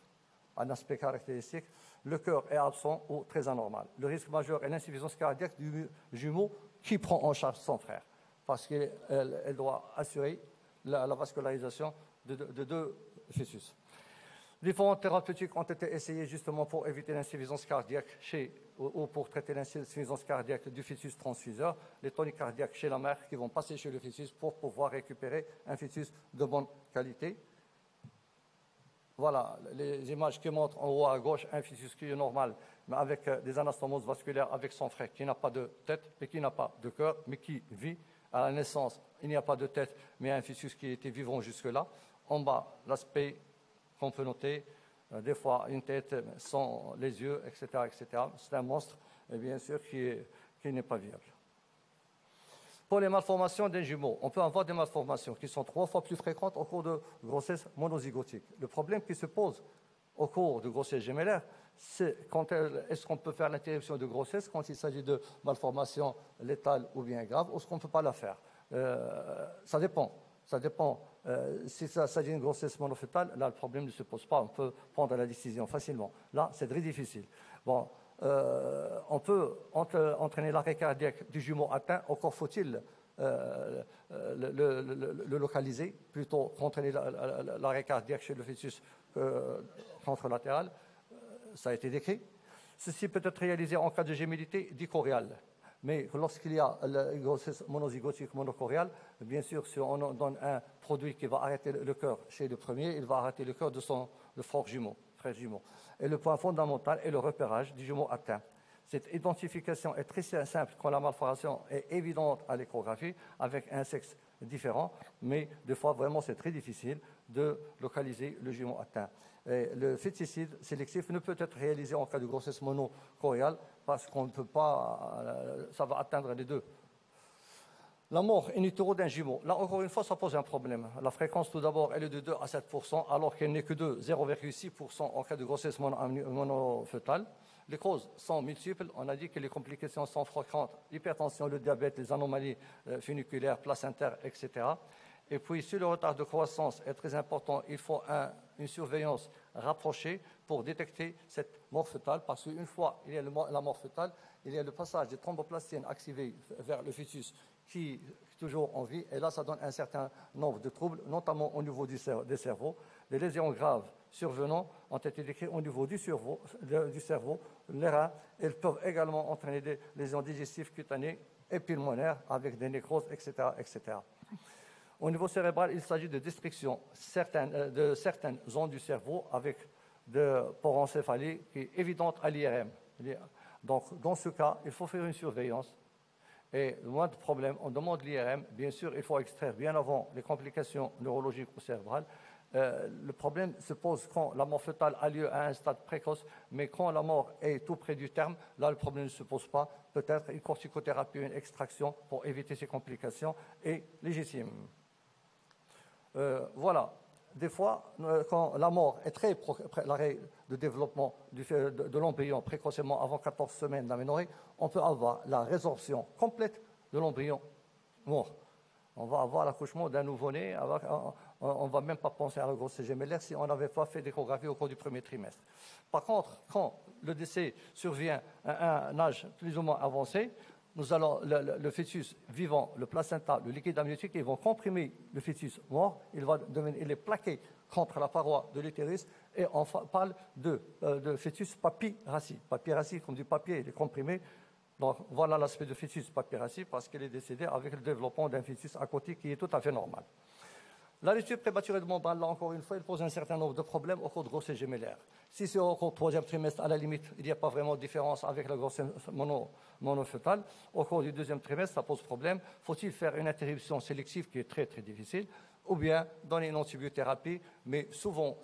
un aspect caractéristique. Le cœur est absent ou très anormal. Le risque majeur est l'insuffisance cardiaque du jumeau qui prend en charge son frère, parce qu'elle doit assurer la vascularisation de deux fœtus. Différentes thérapeutiques ont été essayées justement pour éviter l'insuffisance cardiaque ou pour traiter l'insuffisance cardiaque du fœtus transfuseur, les toniques cardiaques chez la mère qui vont passer chez le fœtus pour pouvoir récupérer un fœtus de bonne qualité. Voilà les images qui montrent en haut à gauche un fœtus qui est normal, mais avec des anastomoses vasculaires avec son frère qui n'a pas de tête et qui n'a pas de cœur, mais qui vit. À la naissance, il n'y a pas de tête, mais un fœtus qui était vivant jusque-là. En bas, l'aspect qu'on peut noter, des fois une tête sans les yeux, etc. etc. C'est un monstre, et bien sûr, qui n'est pas viable. Pour les malformations des jumeaux, on peut avoir des malformations qui sont 3 fois plus fréquentes au cours de grossesse monozygotique. Le problème qui se pose au cours de grossesse gémellaire, c'est est-ce qu'on peut faire l'interruption de grossesse quand il s'agit de malformations létales ou bien graves, ou est-ce qu'on ne peut pas la faire? Ça dépend. Ça dépend. Si ça s'agit d'une grossesse monofœtale, là, le problème ne se pose pas. On peut prendre la décision facilement. Là, c'est très difficile. Bon, on peut entraîner l'arrêt cardiaque du jumeau atteint. Encore faut-il le localiser, plutôt qu'entraîner l'arrêt cardiaque chez le fœtus contralatéral. Ça a été décrit. Ceci peut être réalisé en cas de gémellité dichoriale. Mais lorsqu'il y a une grossesse monozygotique monochoriale, bien sûr, si on donne un produit qui va arrêter le cœur chez le premier, il va arrêter le cœur de son frère jumeau. Et le point fondamental est le repérage du jumeau atteint. Cette identification est très simple quand la malformation est évidente à l'échographie, avec un sexe différent, mais des fois, vraiment, c'est très difficile de localiser le jumeau atteint. Et le féticide sélectif ne peut être réalisé en cas de grossesse monochoriale parce qu'on ne peut pas, ça va atteindre les deux. La mort in utero d'un jumeau, là encore une fois, ça pose un problème. La fréquence, tout d'abord, elle est de 2 à 7%, alors qu'elle n'est que de 0,6% en cas de grossesse monofœtale. Les causes sont multiples. On a dit que les complications sont fréquentes, l'hypertension, le diabète, les anomalies funiculaires, placentaires, etc. Et puis, si le retard de croissance est très important, il faut une surveillance rapprochée pour détecter cette mort fœtale, parce qu'une fois il y a la mort fœtale, il y a le passage des thromboplastines activées vers le fœtus qui est toujours en vie, et là, ça donne un certain nombre de troubles, notamment au niveau des cerveaux. Les lésions graves survenant ont été décrites au niveau du cerveau, les reins. Elles peuvent également entraîner des lésions digestives cutanées et pulmonaires avec des nécroses, etc., etc. Au niveau cérébral, il s'agit de destruction de certaines zones du cerveau avec de porencéphalie qui est évidente à l'IRM. Donc, dans ce cas, il faut faire une surveillance. Et le moindre problème, on demande l'IRM. Bien sûr, il faut extraire bien avant les complications neurologiques ou cérébrales. Le problème se pose quand la mort fœtale a lieu à un stade précoce, mais quand la mort est tout près du terme, là, le problème ne se pose pas. Peut-être une corticothérapie, une extraction pour éviter ces complications est légitime. Voilà. Des fois, quand la mort est très l'arrêt de développement de l'embryon précocement avant 14 semaines d'aménorrhée, on peut avoir la résorption complète de l'embryon mort. On va avoir l'accouchement d'un nouveau-né, on ne va même pas penser à la grossesse gémellaire si on n'avait pas fait d'échographie au cours du premier trimestre. Par contre, quand le décès survient à un âge plus ou moins avancé, nous allons, le fœtus vivant, le placenta, le liquide amniotique, ils vont comprimer le fœtus mort, il est plaqué contre la paroi de l'utérus, et on parle de fœtus papyracide. Papyracide, comme du papier, il est comprimé. Donc voilà l'aspect de fœtus papyracide, parce qu'il est décédé avec le développement d'un fœtus aquatique qui est tout à fait normal. La rupture prématurée de membrane, là encore une fois, il pose un certain nombre de problèmes au cours de grossesse gémellaire. Si c'est au cours du troisième trimestre, à la limite, il n'y a pas vraiment de différence avec la grossesse monofœtale. Au cours du deuxième trimestre, ça pose problème. Faut-il faire une interruption sélective qui est très très difficile, ou bien donner une antibiothérapie, mais souvent,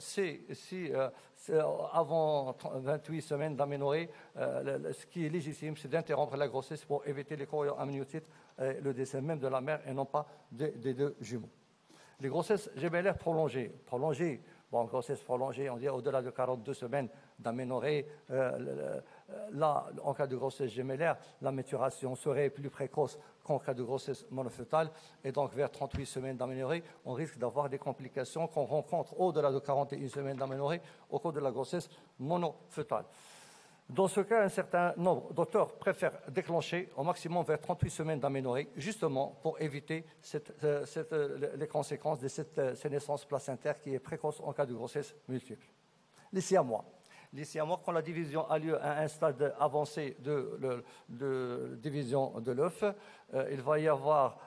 avant 28 semaines d'aménorrhée, ce qui est légitime, c'est d'interrompre la grossesse pour éviter les chorioamniotites, le décès même de la mère et non pas des deux jumeaux. Les grossesses gémellaires prolongées, grossesse prolongée, on dit au-delà de 42 semaines d'aménorrhée, là, en cas de grossesse gémellaire, la maturation serait plus précoce qu'en cas de grossesse monofœtale, et donc vers 38 semaines d'aménorrhée, on risque d'avoir des complications qu'on rencontre au-delà de 41 semaines d'aménorrhée au cours de la grossesse monofœtale. Dans ce cas, un certain nombre d'auteurs préfèrent déclencher au maximum vers 38 semaines d'aménorrhée, justement pour éviter les conséquences de ces naissances placentaires qui est précoce en cas de grossesse multiple. Les siamois. Les siamois, quand la division a lieu à un stade avancé de division de l'œuf, il va y avoir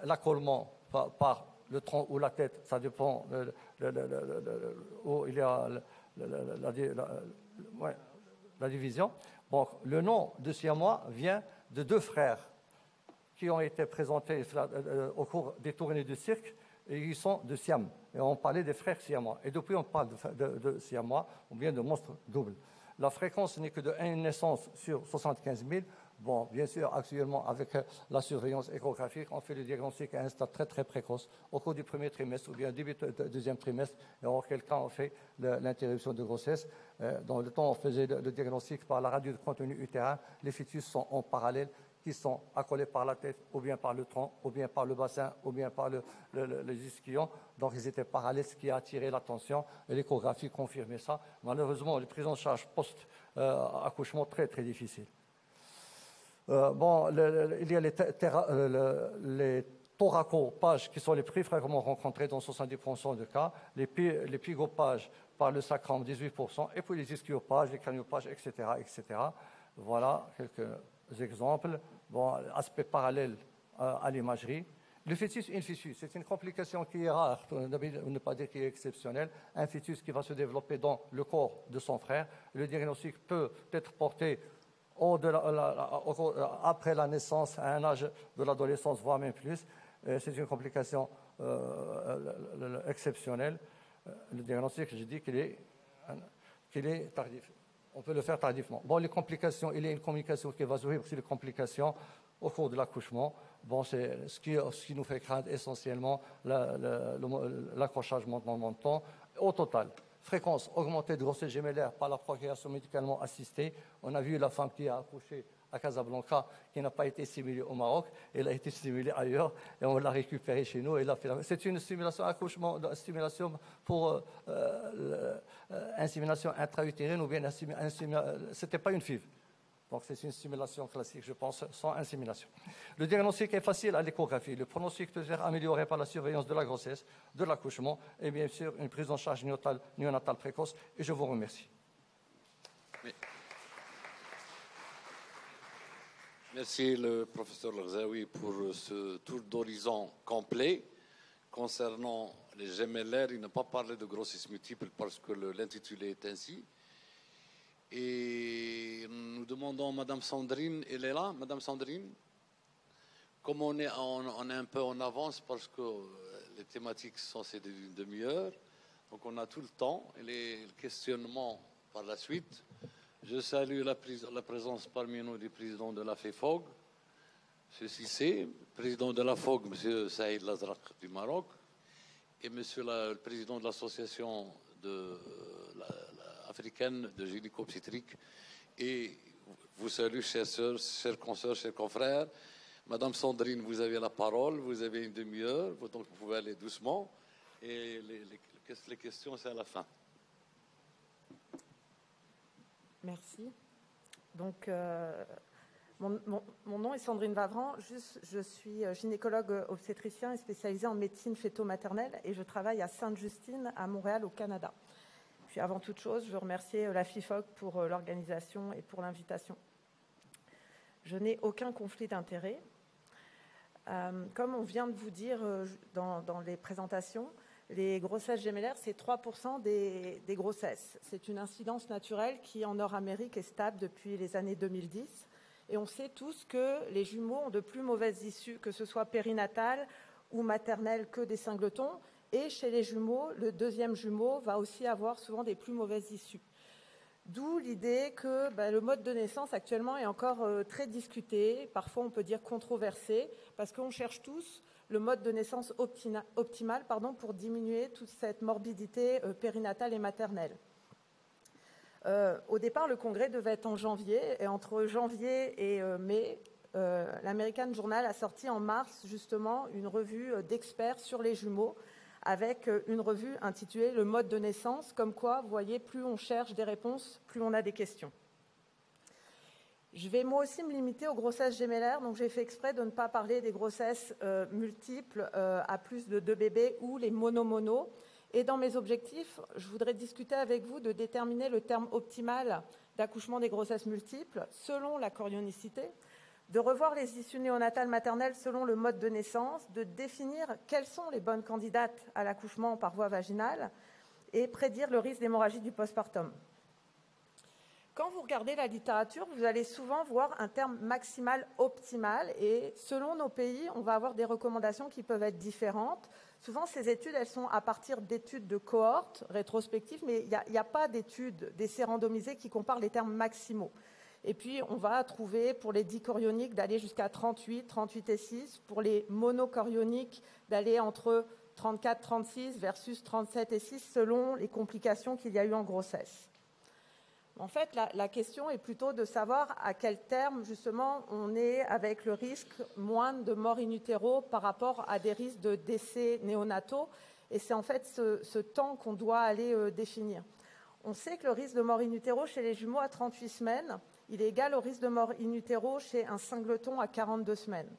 l'accolement par le tronc ou la tête, ça dépend où il y a la division. Donc, le nom de siamois vient de deux frères qui ont été présentés au cours des tournées du cirque, et ils sont de Siam. Et on parlait des frères siamois. Et depuis, on parle de siamois, ou bien de monstres doubles. La fréquence n'est que de 1 naissance sur 75 000. Bon, bien sûr, actuellement, avec la surveillance échographique, on fait le diagnostic à un stade très, très précoce, au cours du premier trimestre ou bien début du deuxième trimestre, et en quel cas on fait l'interruption de grossesse. Dans le temps, on faisait le diagnostic par la radio de contenu utérin. Les fœtus sont en parallèle, qui sont accolés par la tête, ou bien par le tronc, ou bien par le bassin, ou bien par les ischions. Donc, ils étaient parallèles, ce qui a attiré l'attention, et l'échographie confirmait ça. Malheureusement, les prises en charge post-accouchement très, très difficiles. Il y a les thoracopages qui sont les plus fréquemment rencontrés dans 70% de cas, les pygopages par le sacrum, 18%, et puis les ischiopages, les craniopages, etc., etc. Voilà quelques exemples. Bon, aspect parallèle à l'imagerie. Le fœtus in fœtus, c'est une complication qui est rare, pour ne pas dire qui est exceptionnelle. Un fœtus qui va se développer dans le corps de son frère. Le diagnostic peut être porté après la naissance, à un âge de l'adolescence, voire même plus. C'est une complication exceptionnelle. Le diagnostic, je dis qu'il est tardif. On peut le faire tardivement. Bon, les complications, il y a une communication qui va suivre sur les complications au cours de l'accouchement. Bon, c'est ce qui nous fait craindre essentiellement l'accrochage menton. Au total, fréquence augmentée de grossesse gémellaire par la procréation médicalement assistée. On a vu la femme qui a accouché à Casablanca, qui n'a pas été stimulée au Maroc, elle a été stimulée ailleurs, et on l'a récupérée chez nous. C'est une stimulation accouchement, stimulation pour insémination intra-utérine, ou bien c'était pas une FIV. Donc c'est une stimulation classique, je pense, sans insémination. Le diagnostic est facile à l'échographie. Le pronostic peut être amélioré par la surveillance de la grossesse, de l'accouchement, et bien sûr une prise en charge néonatale précoce. Et je vous remercie. Merci le professeur Lagzaoui pour ce tour d'horizon complet. Concernant les gemellaires, il n'a pas parlé de grossesse multiple parce que l'intitulé est ainsi. Et nous demandons à Madame Sandrine, elle est là, Madame Sandrine? Comme on est un peu en avance parce que les thématiques sont d'une demi-heure, donc on a tout le temps et les questionnements par la suite. Je salue la présence parmi nous du président de la FEFOG, M. Cissé, président de la FOG, M. Saïd Lazraq du Maroc, et M. le président de l'association africaine de gynéco-obstétrique. Et vous salue, chères sœurs, chères consoeurs, chers confrères. Madame Sandrine, vous avez la parole, vous avez une demi-heure, donc vous pouvez aller doucement. Et les questions, c'est à la fin. Merci. Donc, mon nom est Sandrine Vavran. Je suis gynécologue obstétricien et spécialisée en médecine fœto-maternelle et je travaille à Sainte-Justine, à Montréal, au Canada. Puis, avant toute chose, je veux remercier la FIFOG pour l'organisation et pour l'invitation. Je n'ai aucun conflit d'intérêts. Comme on vient de vous dire dans les présentations, les grossesses gémellaires, c'est 3% des grossesses. C'est une incidence naturelle qui, en Nord-Amérique, est stable depuis les années 2010. Et on sait tous que les jumeaux ont de plus mauvaises issues, que ce soit périnatales ou maternelles, que des singletons. Et chez les jumeaux, le deuxième jumeau va aussi avoir souvent des plus mauvaises issues. D'où l'idée que le mode de naissance actuellement est encore très discuté, parfois on peut dire controversé, parce qu'on cherche tous le mode de naissance optimal pour diminuer toute cette morbidité périnatale et maternelle. Au départ, le congrès devait être en janvier, et entre janvier et mai, l'American Journal a sorti en mars justement une revue d'experts sur les jumeaux, avec une revue intitulée « Le mode de naissance », comme quoi, vous voyez, plus on cherche des réponses, plus on a des questions. Je vais moi aussi me limiter aux grossesses gémellaires, donc j'ai fait exprès de ne pas parler des grossesses multiples à plus de 2 bébés ou les mono-mono. Et dans mes objectifs, je voudrais discuter avec vous de déterminer le terme optimal d'accouchement des grossesses multiples selon la chorionicité, de revoir les issues néonatales maternelles selon le mode de naissance, de définir quelles sont les bonnes candidates à l'accouchement par voie vaginale et prédire le risque d'hémorragie du postpartum. Quand vous regardez la littérature, vous allez souvent voir un terme maximal optimal et selon nos pays, on va avoir des recommandations qui peuvent être différentes. Souvent, ces études, elles sont à partir d'études de cohortes rétrospectives, mais il n'y a pas d'études, d'essais randomisés qui comparent les termes maximaux. Et puis, on va trouver pour les dichorioniques d'aller jusqu'à 38, 38 et 6, pour les monochorioniques d'aller entre 34, 36 versus 37 et 6 selon les complications qu'il y a eu en grossesse. En fait, la question est plutôt de savoir à quel terme, justement, on est avec le risque moindre de mort in utero par rapport à des risques de décès néonataux. Et c'est en fait ce temps qu'on doit aller définir. On sait que le risque de mort in utero chez les jumeaux à 38 semaines, il est égal au risque de mort in utero chez un singleton à 42 semaines.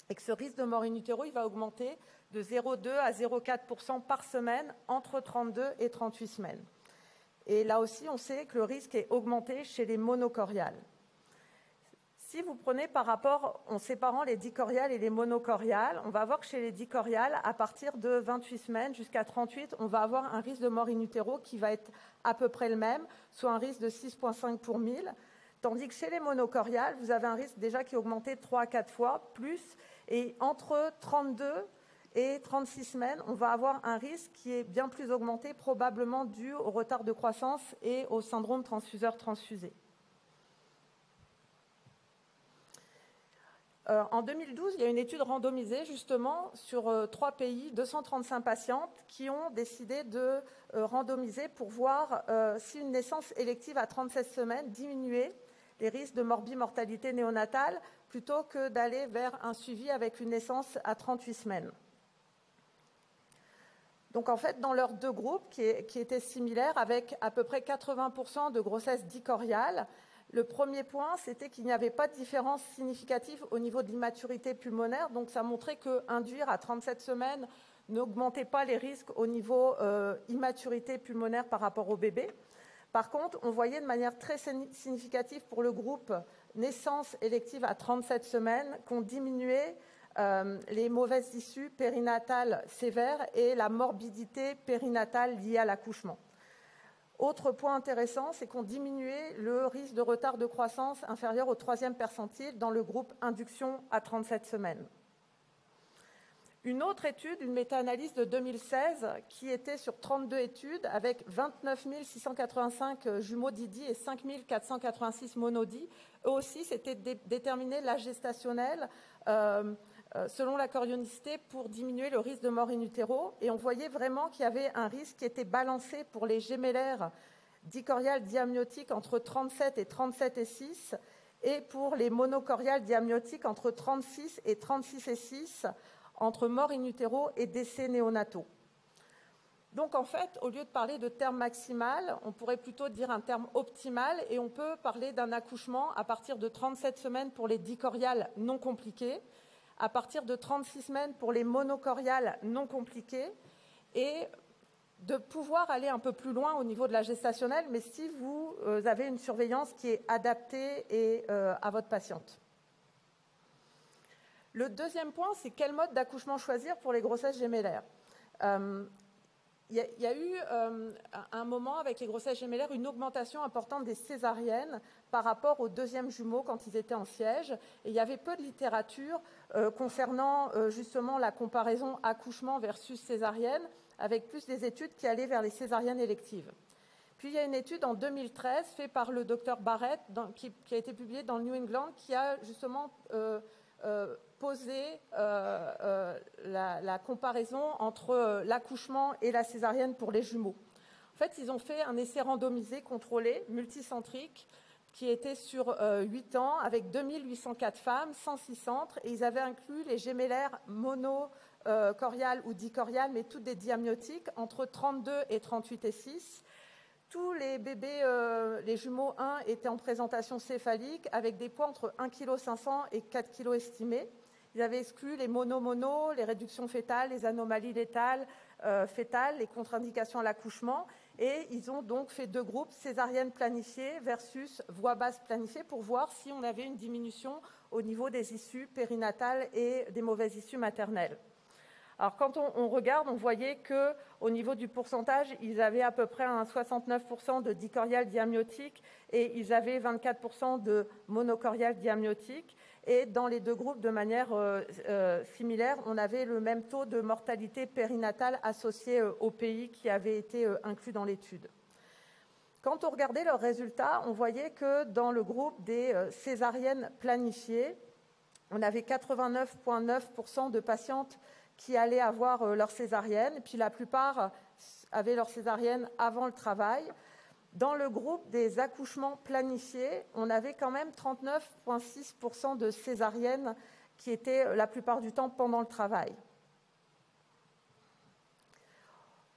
Et que ce risque de mort in utero, il va augmenter de 0,2 à 0,4% par semaine entre 32 et 38 semaines. Et là aussi, on sait que le risque est augmenté chez les monochoriales. Si vous prenez par rapport, en séparant les dichoriales et les monochoriales, on va voir que chez les dichoriales, à partir de 28 semaines jusqu'à 38, on va avoir un risque de mort in utero qui va être à peu près le même, soit un risque de 6,5 pour 1000. Tandis que chez les monochoriales, vous avez un risque déjà qui est augmenté 3 à 4 fois plus. Et entre 32 et 36 semaines, on va avoir un risque qui est bien plus augmenté, probablement dû au retard de croissance et au syndrome transfuseur-transfusé. En 2012, il y a une étude randomisée justement sur 3 pays, 235 patientes qui ont décidé de randomiser pour voir si une naissance élective à 37 semaines diminuait les risques de morbimortalité néonatale plutôt que d'aller vers un suivi avec une naissance à 38 semaines. Donc en fait, dans leurs 2 groupes qui étaient similaires avec à peu près 80% de grossesse dichoriale, le premier point, c'était qu'il n'y avait pas de différence significative au niveau de l'immaturité pulmonaire. Donc ça montrait qu'induire à 37 semaines n'augmentait pas les risques au niveau immaturité pulmonaire par rapport au bébé. Par contre, on voyait de manière très significative pour le groupe naissance élective à 37 semaines qu'on diminuait les mauvaises issues périnatales sévères et la morbidité périnatale liée à l'accouchement. Autre point intéressant, c'est qu'on diminuait le risque de retard de croissance inférieur au 3e percentile dans le groupe induction à 37 semaines. Une autre étude, une méta-analyse de 2016, qui était sur 32 études avec 29 685 jumeaux Didi et 5 486 monodis. Eux aussi, c'était déterminer l'âge gestationnel selon la chorionicité pour diminuer le risque de mort in utero. Et on voyait vraiment qu'il y avait un risque qui était balancé pour les gémellaires dichoriales diamniotiques entre 37 et 37 et 6 et pour les monochoriales diamniotiques entre 36 et 36 et 6 entre mort in utero et décès néonataux. Donc en fait, au lieu de parler de terme maximal, on pourrait plutôt dire un terme optimal et on peut parler d'un accouchement à partir de 37 semaines pour les dichoriales non compliquées, à partir de 36 semaines pour les monochoriales non compliquées et de pouvoir aller un peu plus loin au niveau de la gestationnelle, mais si vous avez une surveillance qui est adaptée à votre patiente. Le deuxième point, c'est quel mode d'accouchement choisir pour les grossesses gémellaires. Il y a eu un moment avec les grossesses gémellaires une augmentation importante des césariennes par rapport aux 2e jumeaux quand ils étaient en siège. Et il y avait peu de littérature concernant justement la comparaison accouchement versus césarienne, avec plus des études qui allaient vers les césariennes électives. Puis il y a une étude en 2013 faite par le docteur Barrett qui a été publiée dans le New England qui a justement poser la comparaison entre l'accouchement et la césarienne pour les jumeaux. En fait, ils ont fait un essai randomisé, contrôlé, multicentrique, qui était sur 8 ans, avec 2804 femmes, 106 centres, et ils avaient inclus les gémellaires monochoriales ou dichoriales, mais toutes des diamniotiques, entre 32 et 38 et 6. Tous les bébés, les jumeaux 1, étaient en présentation céphalique, avec des poids entre 1,5 kg et 4 kg estimés. Ils avaient exclu les mono-mono, les réductions fétales, les anomalies létales, fétale, les contre-indications à l'accouchement, et ils ont donc fait 2 groupes, césarienne planifiée versus voie basse planifiée, pour voir si on avait une diminution au niveau des issues périnatales et des mauvaises issues maternelles. Alors, quand on regarde, on voyait qu'au niveau du pourcentage, ils avaient à peu près un 69% de dicorial diamniotique et ils avaient 24% de monocorial diamniotique. Et dans les 2 groupes, de manière similaire, on avait le même taux de mortalité périnatale associé au pays qui avait été inclus dans l'étude. Quand on regardait leurs résultats, on voyait que dans le groupe des césariennes planifiées, on avait 89,9% de patientes qui allaient avoir leur césarienne, puis la plupart avaient leur césarienne avant le travail. Dans le groupe des accouchements planifiés, on avait quand même 39,6% de césariennes qui étaient la plupart du temps pendant le travail.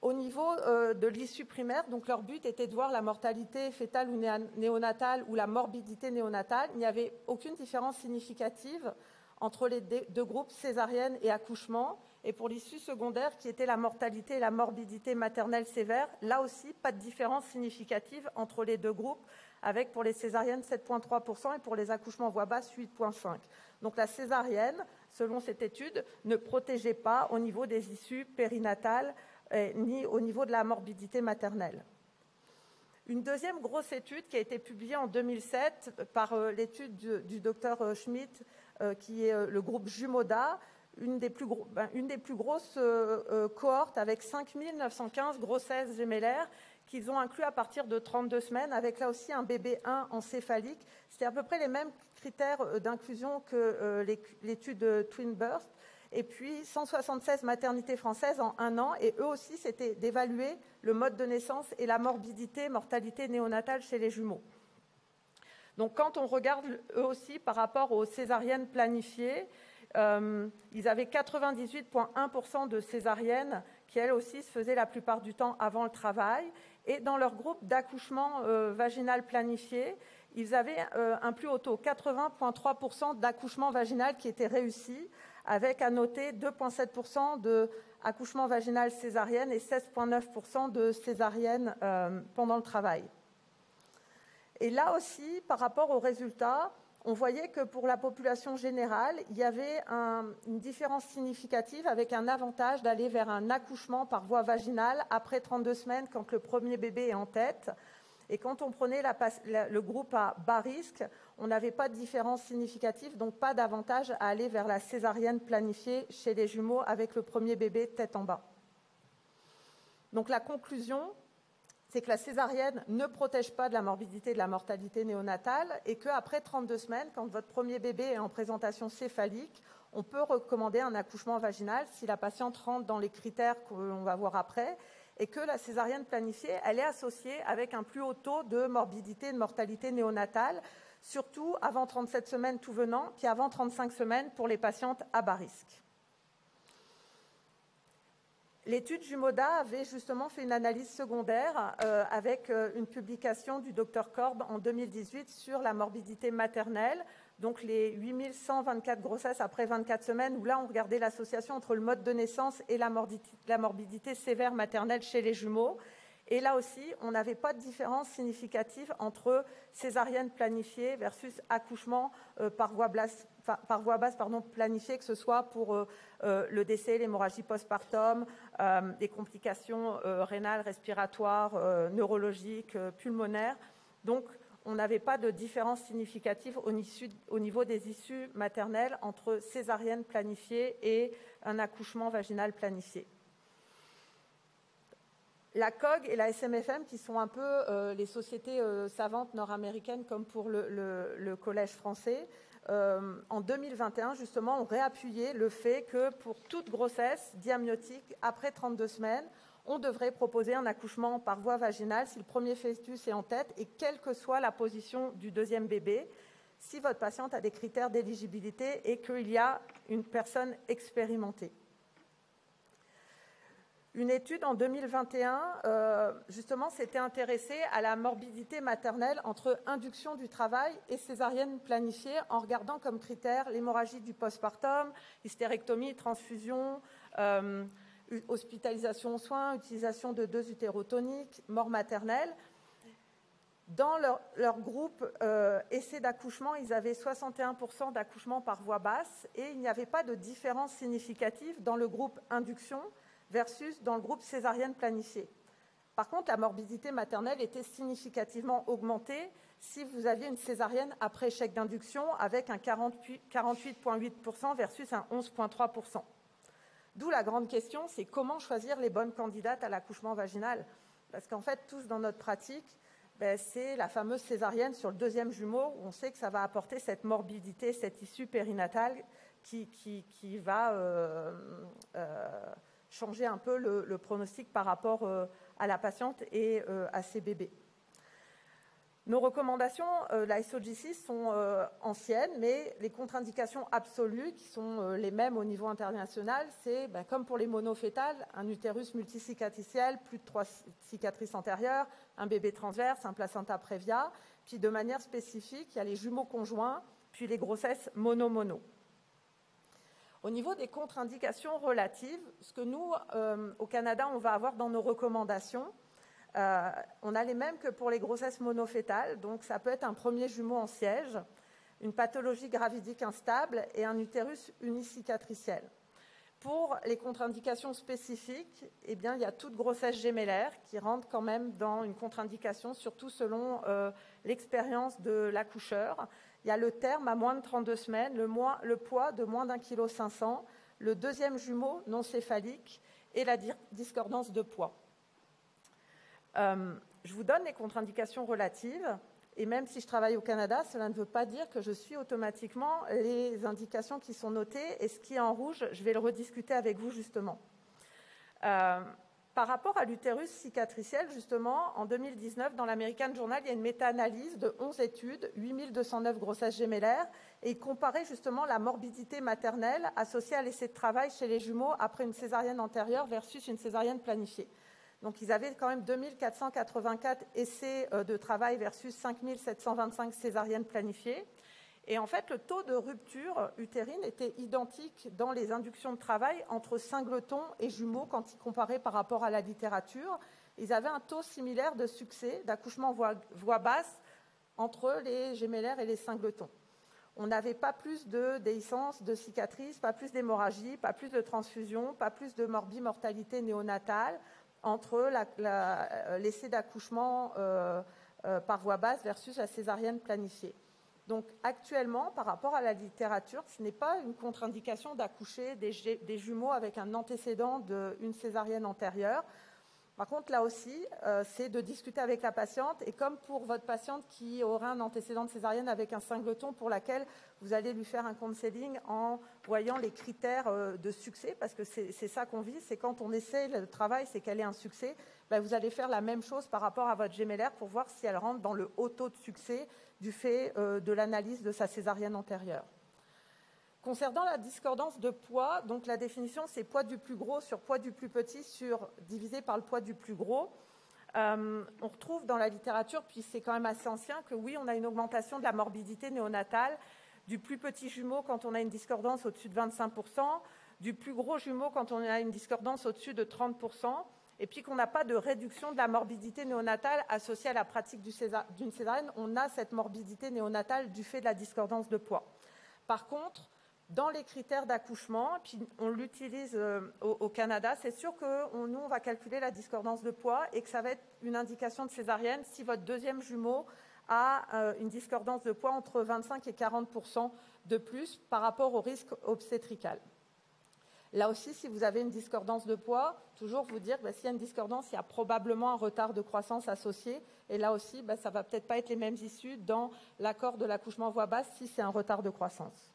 Au niveau de l'issue primaire, donc leur but était de voir la mortalité fœtale ou néonatale ou la morbidité néonatale. Il n'y avait aucune différence significative entre les 2 groupes césarienne et accouchement. Et pour l'issue secondaire, qui était la mortalité et la morbidité maternelle sévère, là aussi, pas de différence significative entre les 2 groupes, avec pour les césariennes 7,3% et pour les accouchements voie basse 8,5%. Donc la césarienne, selon cette étude, ne protégeait pas au niveau des issues périnatales ni au niveau de la morbidité maternelle. Une deuxième grosse étude qui a été publiée en 2007 par l'étude du docteur Schmidt, qui est le groupe Jumoda, une des plus grosses cohortes avec 5 915 grossesses gémellaires qu'ils ont inclus à partir de 32 semaines, avec là aussi un bébé 1 encéphalique. C'était à peu près les mêmes critères d'inclusion que l'étude Twin Birth. Et puis 176 maternités françaises en 1 an, et eux aussi, c'était d'évaluer le mode de naissance et la morbidité, mortalité néonatale chez les jumeaux. Donc quand on regarde eux aussi par rapport aux césariennes planifiées, ils avaient 98,1% de césariennes qui, elles aussi, se faisaient la plupart du temps avant le travail. Et dans leur groupe d'accouchement vaginal planifié, ils avaient un plus haut taux, 80,3% d'accouchement vaginal qui était réussi, avec à noter 2,7% d'accouchement vaginal césarienne et 16,9% de césarienne pendant le travail. Et là aussi, par rapport aux résultats, on voyait que pour la population générale, il y avait une différence significative avec un avantage d'aller vers un accouchement par voie vaginale après 32 semaines quand le premier bébé est en tête. Et quand on prenait le groupe à bas risque, on n'avait pas de différence significative, donc pas d'avantage à aller vers la césarienne planifiée chez les jumeaux avec le premier bébé tête en bas. Donc la conclusion, c'est que la césarienne ne protège pas de la morbidité et de la mortalité néonatale et qu'après 32 semaines, quand votre premier bébé est en présentation céphalique, on peut recommander un accouchement vaginal si la patiente rentre dans les critères qu'on va voir après, et que la césarienne planifiée, elle est associée avec un plus haut taux de morbidité et de mortalité néonatale, surtout avant 37 semaines tout venant, puis avant 35 semaines pour les patientes à bas risque. L'étude Jumoda avait justement fait une analyse secondaire avec une publication du Dr Korb en 2018 sur la morbidité maternelle, donc les 8124 grossesses après 24 semaines, où là on regardait l'association entre le mode de naissance et la morbidité sévère maternelle chez les jumeaux. Et là aussi, on n'avait pas de différence significative entre césarienne planifiée versus accouchement par voie basse planifiée, que ce soit pour le décès, l'hémorragie postpartum, des complications rénales, respiratoires, neurologiques, pulmonaires. Donc, on n'avait pas de différence significative au niveau des issues maternelles entre césarienne planifiée et un accouchement vaginal planifié. La COG et la SMFM, qui sont un peu les sociétés savantes nord-américaines comme pour le Collège français, en 2021, justement, ont réappuyé le fait que pour toute grossesse diamniotique, après 32 semaines, on devrait proposer un accouchement par voie vaginale si le premier fœtus est en tête et quelle que soit la position du deuxième bébé, si votre patiente a des critères d'éligibilité et qu'il y a une personne expérimentée. Une étude en 2021, justement, s'était intéressée à la morbidité maternelle entre induction du travail et césarienne planifiée en regardant comme critères l'hémorragie du postpartum, hystérectomie, transfusion, hospitalisation aux soins, utilisation de 2 utérotoniques, mort maternelle. Dans leur groupe essai d'accouchement, ils avaient 61% d'accouchement par voie basse et il n'y avait pas de différence significative dans le groupe induction versus dans le groupe césarienne planifiée. Par contre, la morbidité maternelle était significativement augmentée si vous aviez une césarienne après échec d'induction avec un 48,8% versus un 11,3%. D'où la grande question, c'est comment choisir les bonnes candidates à l'accouchement vaginal. Parce qu'en fait, tous dans notre pratique, c'est la fameuse césarienne sur le 2e jumeau où on sait que ça va apporter cette morbidité, cette issue périnatale qui va changer un peu le pronostic par rapport à la patiente et à ses bébés. Nos recommandations, la SOGC, sont anciennes, mais les contre-indications absolues, qui sont les mêmes au niveau international, c'est, comme pour les monofétales, un utérus multicicatriciel, plus de 3 cicatrices antérieures, un bébé transverse, un placenta prévia, puis de manière spécifique, il y a les jumeaux conjoints, puis les grossesses mono-mono. Au niveau des contre-indications relatives, ce que nous, au Canada, on va avoir dans nos recommandations, on a les mêmes que pour les grossesses monofétales, donc ça peut être un premier jumeau en siège, une pathologie gravidique instable et un utérus unicicatriciel. Pour les contre-indications spécifiques, eh bien, il y a toute grossesse gémellaire qui rentre quand même dans une contre-indication, surtout selon l'expérience de l'accoucheur. Il y a le terme à moins de 32 semaines, le poids de moins d'1,5 kg, le 2e jumeau non céphalique et la discordance de poids. Je vous donne les contre-indications relatives, et même si je travaille au Canada, cela ne veut pas dire que je suis automatiquement les indications qui sont notées, et ce qui est en rouge, je vais le rediscuter avec vous justement. Par rapport à l'utérus cicatriciel, justement, en 2019, dans l'American Journal, il y a une méta-analyse de 11 études, 8209 grossesses gémellaires, et il comparait justement la morbidité maternelle associée à l'essai de travail chez les jumeaux après une césarienne antérieure versus une césarienne planifiée. Donc, ils avaient quand même 2484 essais de travail versus 5725 césariennes planifiées. Et en fait, le taux de rupture utérine était identique dans les inductions de travail entre singletons et jumeaux quand ils comparaient par rapport à la littérature. Ils avaient un taux similaire de succès d'accouchement voie basse entre les gémellaires et les singletons. On n'avait pas plus de déhiscence, de cicatrices, pas plus d'hémorragie, pas plus de transfusion, pas plus de morbimortalité néonatale entre l'essai d'accouchement par voie basse versus la césarienne planifiée. Donc actuellement, par rapport à la littérature, ce n'est pas une contre-indication d'accoucher des jumeaux avec un antécédent d'une césarienne antérieure. Par contre, là aussi, c'est de discuter avec la patiente, et comme pour votre patiente qui aura un antécédent de césarienne avec un singleton, pour laquelle vous allez lui faire un counseling en voyant les critères de succès, parce que c'est ça qu'on vise, c'est quand on essaie le travail, c'est qu'elle ait un succès, vous allez faire la même chose par rapport à votre gémellaire pour voir si elle rentre dans le haut taux de succès du fait de l'analyse de sa césarienne antérieure. Concernant la discordance de poids, donc la définition, c'est poids du plus gros sur poids du plus petit divisé par le poids du plus gros. On retrouve dans la littérature, puis c'est quand même assez ancien, que oui, on a une augmentation de la morbidité néonatale du plus petit jumeau quand on a une discordance au-dessus de 25%, du plus gros jumeau quand on a une discordance au-dessus de 30%, et puis qu'on n'a pas de réduction de la morbidité néonatale associée à la pratique d'une césarienne. On a cette morbidité néonatale du fait de la discordance de poids. Par contre, dans les critères d'accouchement, puis on l'utilise au Canada, c'est sûr que nous, on va calculer la discordance de poids et que ça va être une indication de césarienne si votre 2e jumeau a une discordance de poids entre 25 et 40% de plus par rapport au risque obstétrical. Là aussi, si vous avez une discordance de poids, toujours vous dire, s'il y a une discordance, il y a probablement un retard de croissance associé. Et là aussi, ça ne va peut-être pas être les mêmes issues dans l'accord de l'accouchement voie basse si c'est un retard de croissance.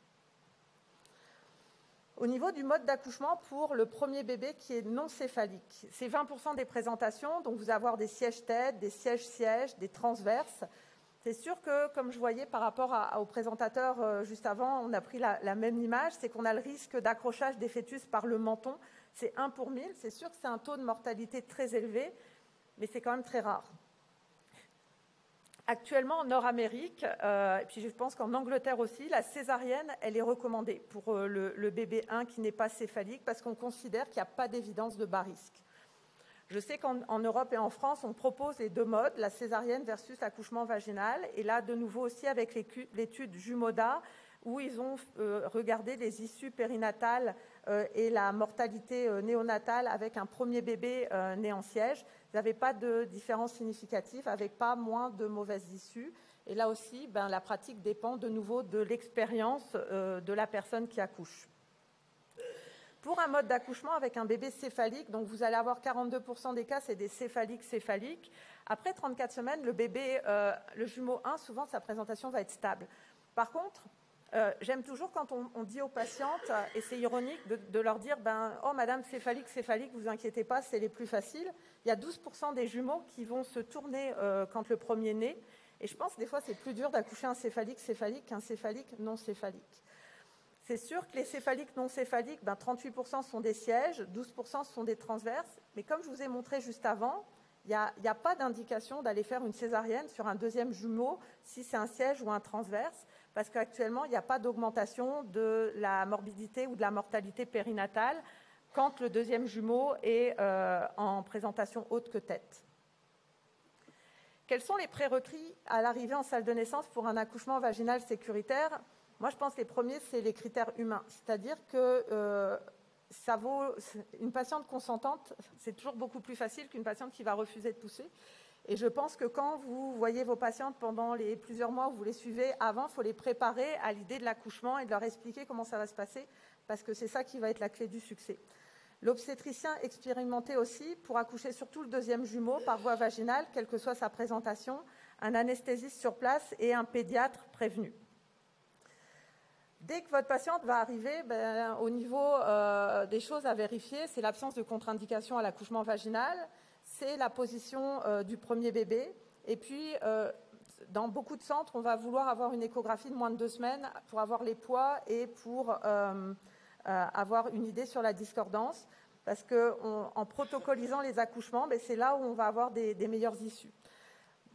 Au niveau du mode d'accouchement pour le premier bébé qui est non céphalique, c'est 20% des présentations, donc vous allez avoir des sièges-têtes, des sièges-sièges, des transverses. C'est sûr que, comme je voyais par rapport au présentateur juste avant, on a pris la même image, c'est qu'on a le risque d'accrochage des fœtus par le menton. C'est 1 pour 1000, c'est sûr que c'est un taux de mortalité très élevé, mais c'est quand même très rare. Actuellement, en Nord-Amérique, et puis je pense qu'en Angleterre aussi, la césarienne, elle est recommandée pour le bébé 1 qui n'est pas céphalique parce qu'on considère qu'il n'y a pas d'évidence de bas risque. Je sais qu'en Europe et en France, on propose les deux modes, la césarienne versus l'accouchement vaginal. Et là, de nouveau aussi avec l'étude Jumoda, où ils ont regardé les issues périnatales et la mortalité néonatale avec un premier bébé né en siège. Ils n'avaient pas de différence significative, avec pas moins de mauvaises issues. Et là aussi, la pratique dépend de nouveau de l'expérience de la personne qui accouche. Pour un mode d'accouchement avec un bébé céphalique, donc vous allez avoir 42% des cas, c'est des céphaliques. Après 34 semaines, le bébé, le jumeau 1, souvent sa présentation va être stable. Par contre, j'aime toujours quand on dit aux patientes, et c'est ironique de leur dire « Oh, madame, céphalique, vous inquiétez pas, c'est les plus faciles ». Il y a 12% des jumeaux qui vont se tourner quand le premier naît. Et je pense que des fois, c'est plus dur d'accoucher un céphalique qu'un céphalique non céphalique. C'est sûr que les céphaliques non céphaliques, 38% sont des sièges, 12% sont des transverses. Mais comme je vous ai montré juste avant, il n'y a pas d'indication d'aller faire une césarienne sur un deuxième jumeau si c'est un siège ou un transverse, parce qu'actuellement, il n'y a pas d'augmentation de la morbidité ou de la mortalité périnatale quand le deuxième jumeau est en présentation haute que tête. Quels sont les prérequis à l'arrivée en salle de naissance pour un accouchement vaginal sécuritaire ? Moi, je pense que les premiers, c'est les critères humains. C'est-à-dire que une patiente consentante, c'est toujours beaucoup plus facile qu'une patiente qui va refuser de pousser. Et je pense que quand vous voyez vos patientes pendant les plusieurs mois où vous les suivez avant, il faut les préparer à l'idée de l'accouchement et de leur expliquer comment ça va se passer, parce que c'est ça qui va être la clé du succès. L'obstétricien expérimenté aussi pour accoucher surtout le deuxième jumeau par voie vaginale, quelle que soit sa présentation, un anesthésiste sur place et un pédiatre prévenu. Dès que votre patiente va arriver, au niveau des choses à vérifier, c'est l'absence de contre-indication à l'accouchement vaginal, c'est la position du premier bébé. Et puis, dans beaucoup de centres, on va vouloir avoir une échographie de moins de 2 semaines pour avoir les poids et pour avoir une idée sur la discordance. Parce qu'en protocolisant les accouchements, c'est là où on va avoir des meilleures issues.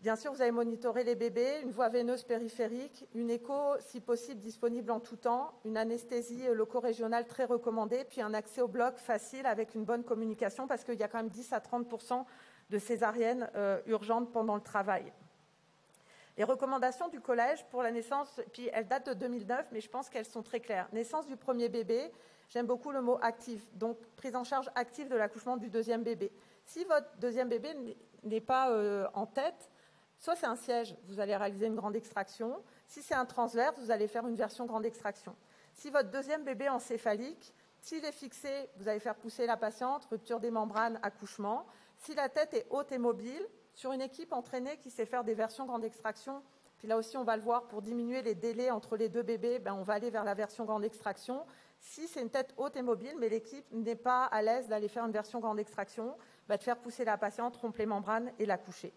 Bien sûr, vous allez monitorer les bébés, une voie veineuse périphérique, une écho, si possible, disponible en tout temps, une anesthésie loco-régionale très recommandée, puis un accès au bloc facile avec une bonne communication, parce qu'il y a quand même 10 à 30% de césariennes urgentes pendant le travail. Les recommandations du collège pour la naissance, puis elles datent de 2009, mais je pense qu'elles sont très claires. Naissance du premier bébé, j'aime beaucoup le mot actif, donc prise en charge active de l'accouchement du deuxième bébé. Si votre deuxième bébé n'est pas en tête, soit c'est un siège, vous allez réaliser une grande extraction. Si c'est un transverse, vous allez faire une version grande extraction. Si votre deuxième bébé est encéphalique, s'il est fixé, vous allez faire pousser la patiente, rupture des membranes, accouchement. Si la tête est haute et mobile, sur une équipe entraînée qui sait faire des versions grande extraction, puis là aussi on va le voir, pour diminuer les délais entre les deux bébés, on va aller vers la version grande extraction. Si c'est une tête haute et mobile, mais l'équipe n'est pas à l'aise d'aller faire une version grande extraction, de faire pousser la patiente, rompre les membranes et la coucher.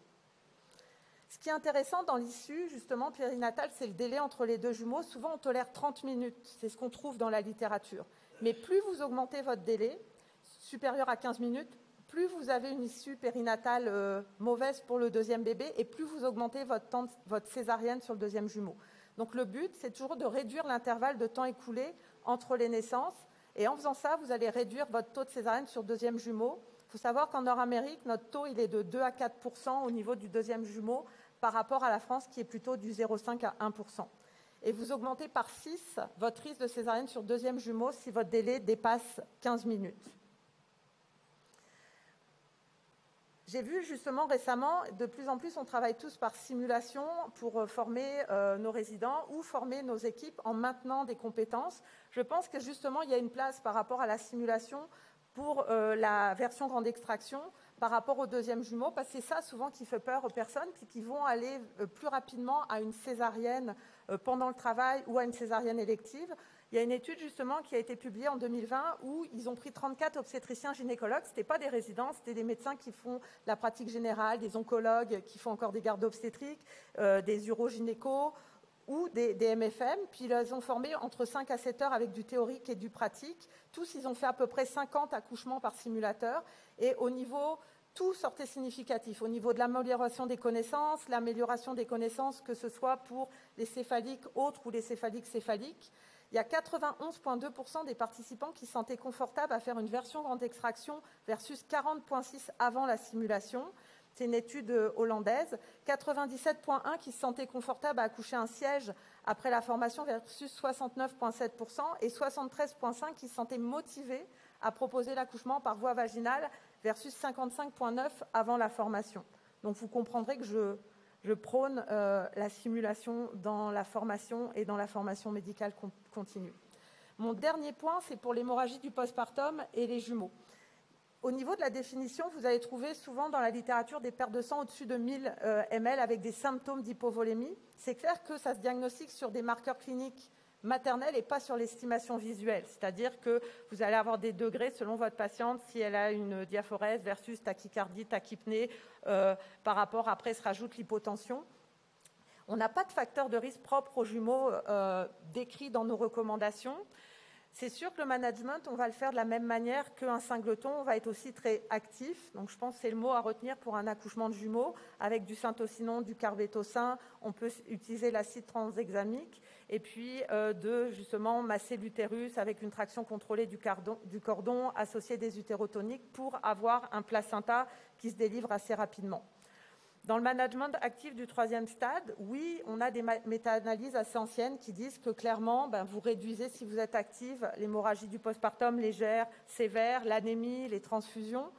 Ce qui est intéressant dans l'issue, justement, périnatale, c'est le délai entre les deux jumeaux. Souvent, on tolère 30 minutes. C'est ce qu'on trouve dans la littérature. Mais plus vous augmentez votre délai, supérieur à 15 minutes, plus vous avez une issue périnatale mauvaise pour le deuxième bébé et plus vous augmentez votre césarienne sur le deuxième jumeau. Donc, le but, c'est toujours de réduire l'intervalle de temps écoulé entre les naissances. Et en faisant ça, vous allez réduire votre taux de césarienne sur le deuxième jumeau. Il faut savoir qu'en Nord-Amérique, notre taux il est de 2 à 4% au niveau du deuxième jumeau, par rapport à la France qui est plutôt du 0,5 à 1%. Et vous augmentez par 6 votre risque de césarienne sur deuxième jumeau si votre délai dépasse 15 minutes. J'ai vu justement récemment, de plus en plus, on travaille tous par simulation pour former nos résidents ou former nos équipes en maintenant des compétences. Je pense que justement, il y a une place par rapport à la simulation pour la version grande extraction, par rapport au deuxième jumeau, parce que c'est ça souvent qui fait peur aux personnes, puis qui vont aller plus rapidement à une césarienne pendant le travail ou à une césarienne élective. Il y a une étude justement qui a été publiée en 2020 où ils ont pris 34 obstétriciens gynécologues, ce n'étaient pas des résidents, c'était des médecins qui font la pratique générale, des oncologues qui font encore des gardes obstétriques, des urogynécos ou des MFM, puis ils les ont formés entre 5 à 7 heures avec du théorique et du pratique. Tous, ils ont fait à peu près 50 accouchements par simulateur, et au niveau tout sortait significatif au niveau de l'amélioration des connaissances, que ce soit pour les céphaliques autres ou les céphaliques céphaliques. Il y a 91,2% des participants qui se sentaient confortables à faire une version grande extraction versus 40,6% avant la simulation. C'est une étude hollandaise. 97,1% qui se sentaient confortables à accoucher un siège après la formation versus 69,7% et 73,5% qui se sentaient motivés à proposer l'accouchement par voie vaginale versus 55,9% avant la formation. Donc vous comprendrez que je prône la simulation dans la formation et dans la formation médicale continue. Mon dernier point, c'est pour l'hémorragie du postpartum et les jumeaux. Au niveau de la définition, vous allez trouver souvent dans la littérature des pertes de sang au-dessus de 1000 ml avec des symptômes d'hypovolémie. C'est clair que ça se diagnostique sur des marqueurs cliniques maternels et pas sur l'estimation visuelle. C'est-à-dire que vous allez avoir des degrés selon votre patiente, si elle a une diaphorèse versus tachycardie, tachypnée, par rapport, après se rajoute l'hypotension. On n'a pas de facteur de risque propre aux jumeaux décrits dans nos recommandations. C'est sûr que le management, on va le faire de la même manière qu'un singleton, on va être aussi très actif. Donc je pense que c'est le mot à retenir pour un accouchement de jumeaux, avec du syntocinon, du carbétocin, on peut utiliser l'acide tranexamique, et puis de justement masser l'utérus avec une traction contrôlée du cordon, associé des utérotoniques pour avoir un placenta qui se délivre assez rapidement. Dans le management actif du 3e stade, oui, on a des méta-analyses assez anciennes qui disent que clairement, vous réduisez, si vous êtes active, l'hémorragie du postpartum légère, sévère, l'anémie, les transfusions.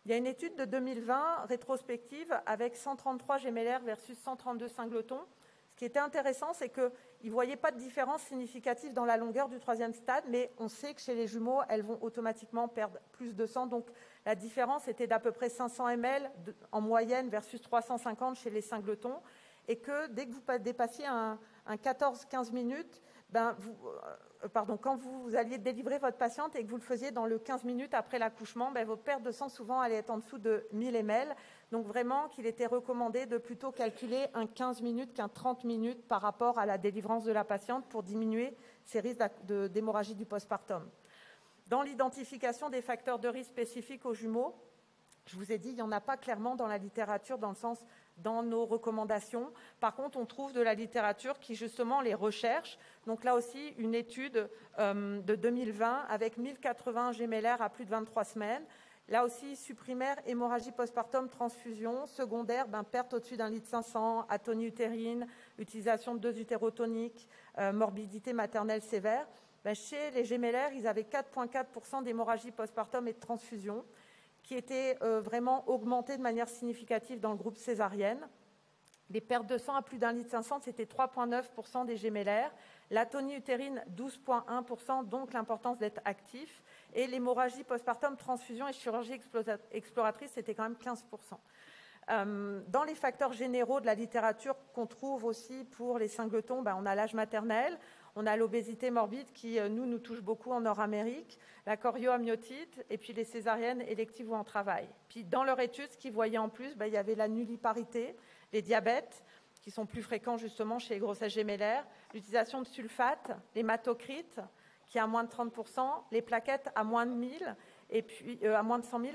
Il y a une étude de 2020 rétrospective avec 133 gémellaires versus 132 singletons. Ce qui était intéressant, c'est qu'ils ne voyaient pas de différence significative dans la longueur du 3e stade, mais on sait que chez les jumeaux, elles vont automatiquement perdre plus de sang. Donc la différence était d'à peu près 500 ml en moyenne versus 350 chez les singletons. Et que dès que vous dépassiez un 14-15 minutes, quand vous alliez délivrer votre patiente et que vous le faisiez dans le 15 minutes après l'accouchement, vos pertes de sang souvent allaient être en dessous de 1000 ml. Donc vraiment qu'il était recommandé de plutôt calculer un 15 minutes qu'un 30 minutes par rapport à la délivrance de la patiente pour diminuer ces risques d'hémorragie du postpartum. Dans l'identification des facteurs de risque spécifiques aux jumeaux, je vous ai dit, il n'y en a pas clairement dans la littérature, dans nos recommandations. Par contre, on trouve de la littérature qui, justement, les recherche. Donc là aussi, une étude de 2020 avec 1080 gémellaires à plus de 23 semaines. Là aussi, supprimaire, hémorragie postpartum, transfusion. Secondaire, perte au-dessus d'1,5 litre, atonie utérine, utilisation de 2 utérotoniques, morbidité maternelle sévère. Chez les gémellaires, ils avaient 4,4% d'hémorragie postpartum et de transfusion, qui étaient vraiment augmentées de manière significative dans le groupe césarienne. Les pertes de sang à plus d'1,5 litre, c'était 3,9% des gémellaires. L'atonie utérine, 12,1%, donc l'importance d'être actif. Et l'hémorragie postpartum, transfusion et chirurgie exploratrice, c'était quand même 15%. Dans les facteurs généraux de la littérature qu'on trouve aussi pour les singletons, on a l'âge maternel, on a l'obésité morbide qui, nous touche beaucoup en Nord-Amérique, la chorioamniotite et puis les césariennes électives ou en travail. Puis dans leur étude, ce qu'ils voyaient en plus, il y avait la nulliparité, les diabètes, qui sont plus fréquents justement chez les grossesses gémellaires, l'utilisation de sulfate, l'hématocrite, qui est à moins de 30%, les plaquettes à moins de 1000, et puis, à moins de 100 000,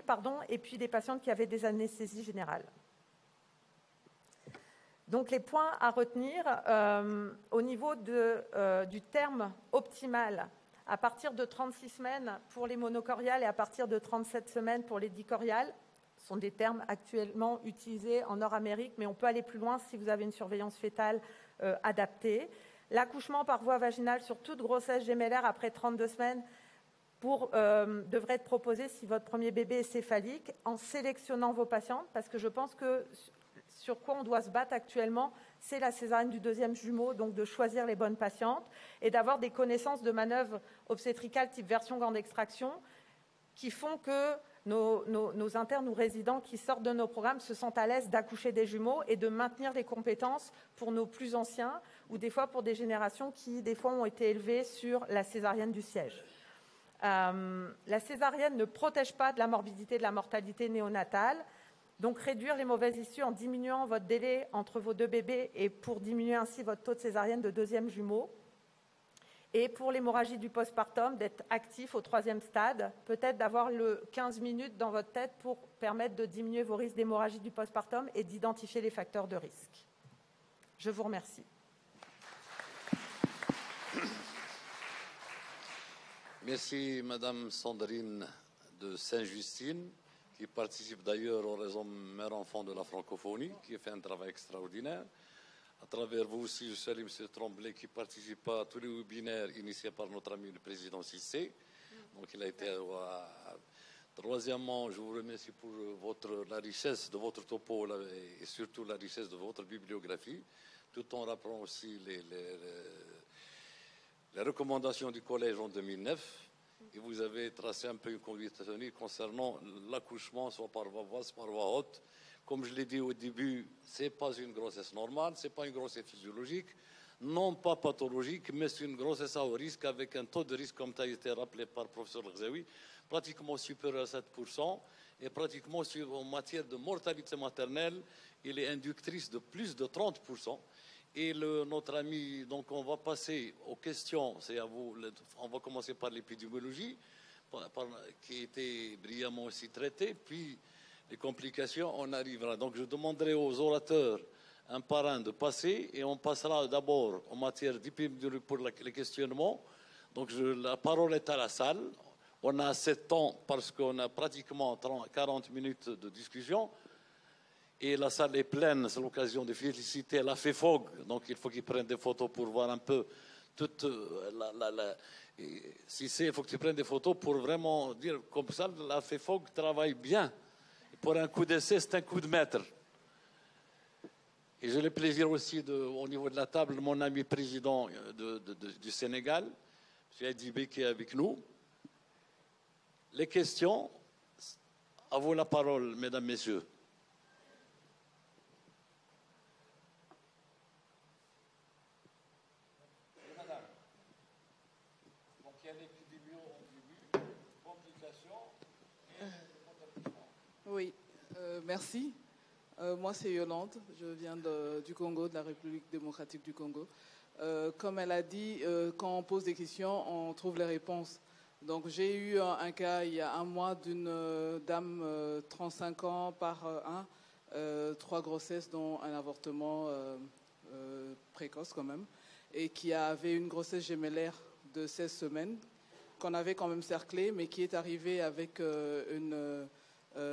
et puis des patientes qui avaient des anesthésies générales. Donc les points à retenir au niveau du terme optimal, à partir de 36 semaines pour les monocoriales et à partir de 37 semaines pour les dicoriales, sont des termes actuellement utilisés en Nord-Amérique, mais on peut aller plus loin si vous avez une surveillance fétale adaptée. L'accouchement par voie vaginale sur toute grossesse gémellaire après 32 semaines devrait être proposé si votre premier bébé est céphalique, en sélectionnant vos patientes, parce que je pense que sur quoi on doit se battre actuellement, c'est la césarienne du 2e jumeau, donc de choisir les bonnes patientes et d'avoir des connaissances de manœuvres obstétricales type version grande extraction qui font que nos internes ou résidents qui sortent de nos programmes se sentent à l'aise d'accoucher des jumeaux et de maintenir les compétences pour nos plus anciens ou des fois pour des générations qui, des fois, ont été élevées sur la césarienne du siège. La césarienne ne protège pas de la morbidité et de la mortalité néonatale. Donc, réduire les mauvaises issues en diminuant votre délai entre vos 2 bébés et pour diminuer ainsi votre taux de césarienne de 2e jumeau. Et pour l'hémorragie du postpartum, d'être actif au 3e stade, peut-être d'avoir le 15 minutes dans votre tête pour permettre de diminuer vos risques d'hémorragie du postpartum et d'identifier les facteurs de risque. Je vous remercie. Merci Madame Sandrine de Saint-Justine, qui participe d'ailleurs au réseau Mère-Enfant de la francophonie, qui fait un travail extraordinaire. À travers vous aussi, je salue M. Tremblay, qui participe à tous les webinaires initiés par notre ami le président Cissé. Donc il a été... Troisièmement, je vous remercie pour la richesse de votre topo et surtout la richesse de votre bibliographie, tout en rappelant aussi les recommandations du collège en 2009. Et vous avez tracé un peu une conduite à tenir concernant l'accouchement, soit par voie basse, par voie haute. Comme je l'ai dit au début, ce n'est pas une grossesse normale, ce n'est pas une grossesse physiologique, non pas pathologique, mais c'est une grossesse à haut risque avec un taux de risque, comme ça a été rappelé par le professeur Ghazaoui, pratiquement supérieur à 7%, et pratiquement en matière de mortalité maternelle, il est inductrice de plus de 30%. Et notre ami, donc on va passer aux questions, c'est à vous, on va commencer par l'épidémiologie, qui a été brillamment aussi traitée, puis les complications, on arrivera. Donc je demanderai aux orateurs un par un de passer, et on passera d'abord en matière d'épidémiologie pour les questionnements. Donc la parole est à la salle. On a assez de temps parce qu'on a pratiquement 40 minutes de discussion. Et la salle est pleine, c'est l'occasion de féliciter la FEFOG. Donc il faut qu'ils prennent des photos pour voir un peu toute si c'est, il faut qu'ils prennent des photos pour vraiment dire comme ça, la FEFOG travaille bien. Pour un coup d'essai, c'est un coup de maître. Et j'ai le plaisir aussi, au niveau de la table, mon ami président du Sénégal, M. Adibé, qui est avec nous. Les questions, à vous la parole, mesdames, messieurs. Oui, merci. Moi, c'est Yolande. Je viens du Congo, de la République démocratique du Congo. Comme elle a dit, quand on pose des questions, on trouve les réponses. Donc, j'ai eu un cas il y a un mois d'une dame 35 ans par 3 grossesses, dont un avortement précoce quand même, et qui avait une grossesse gémellaire de 16 semaines, qu'on avait quand même cerclée, mais qui est arrivée avec une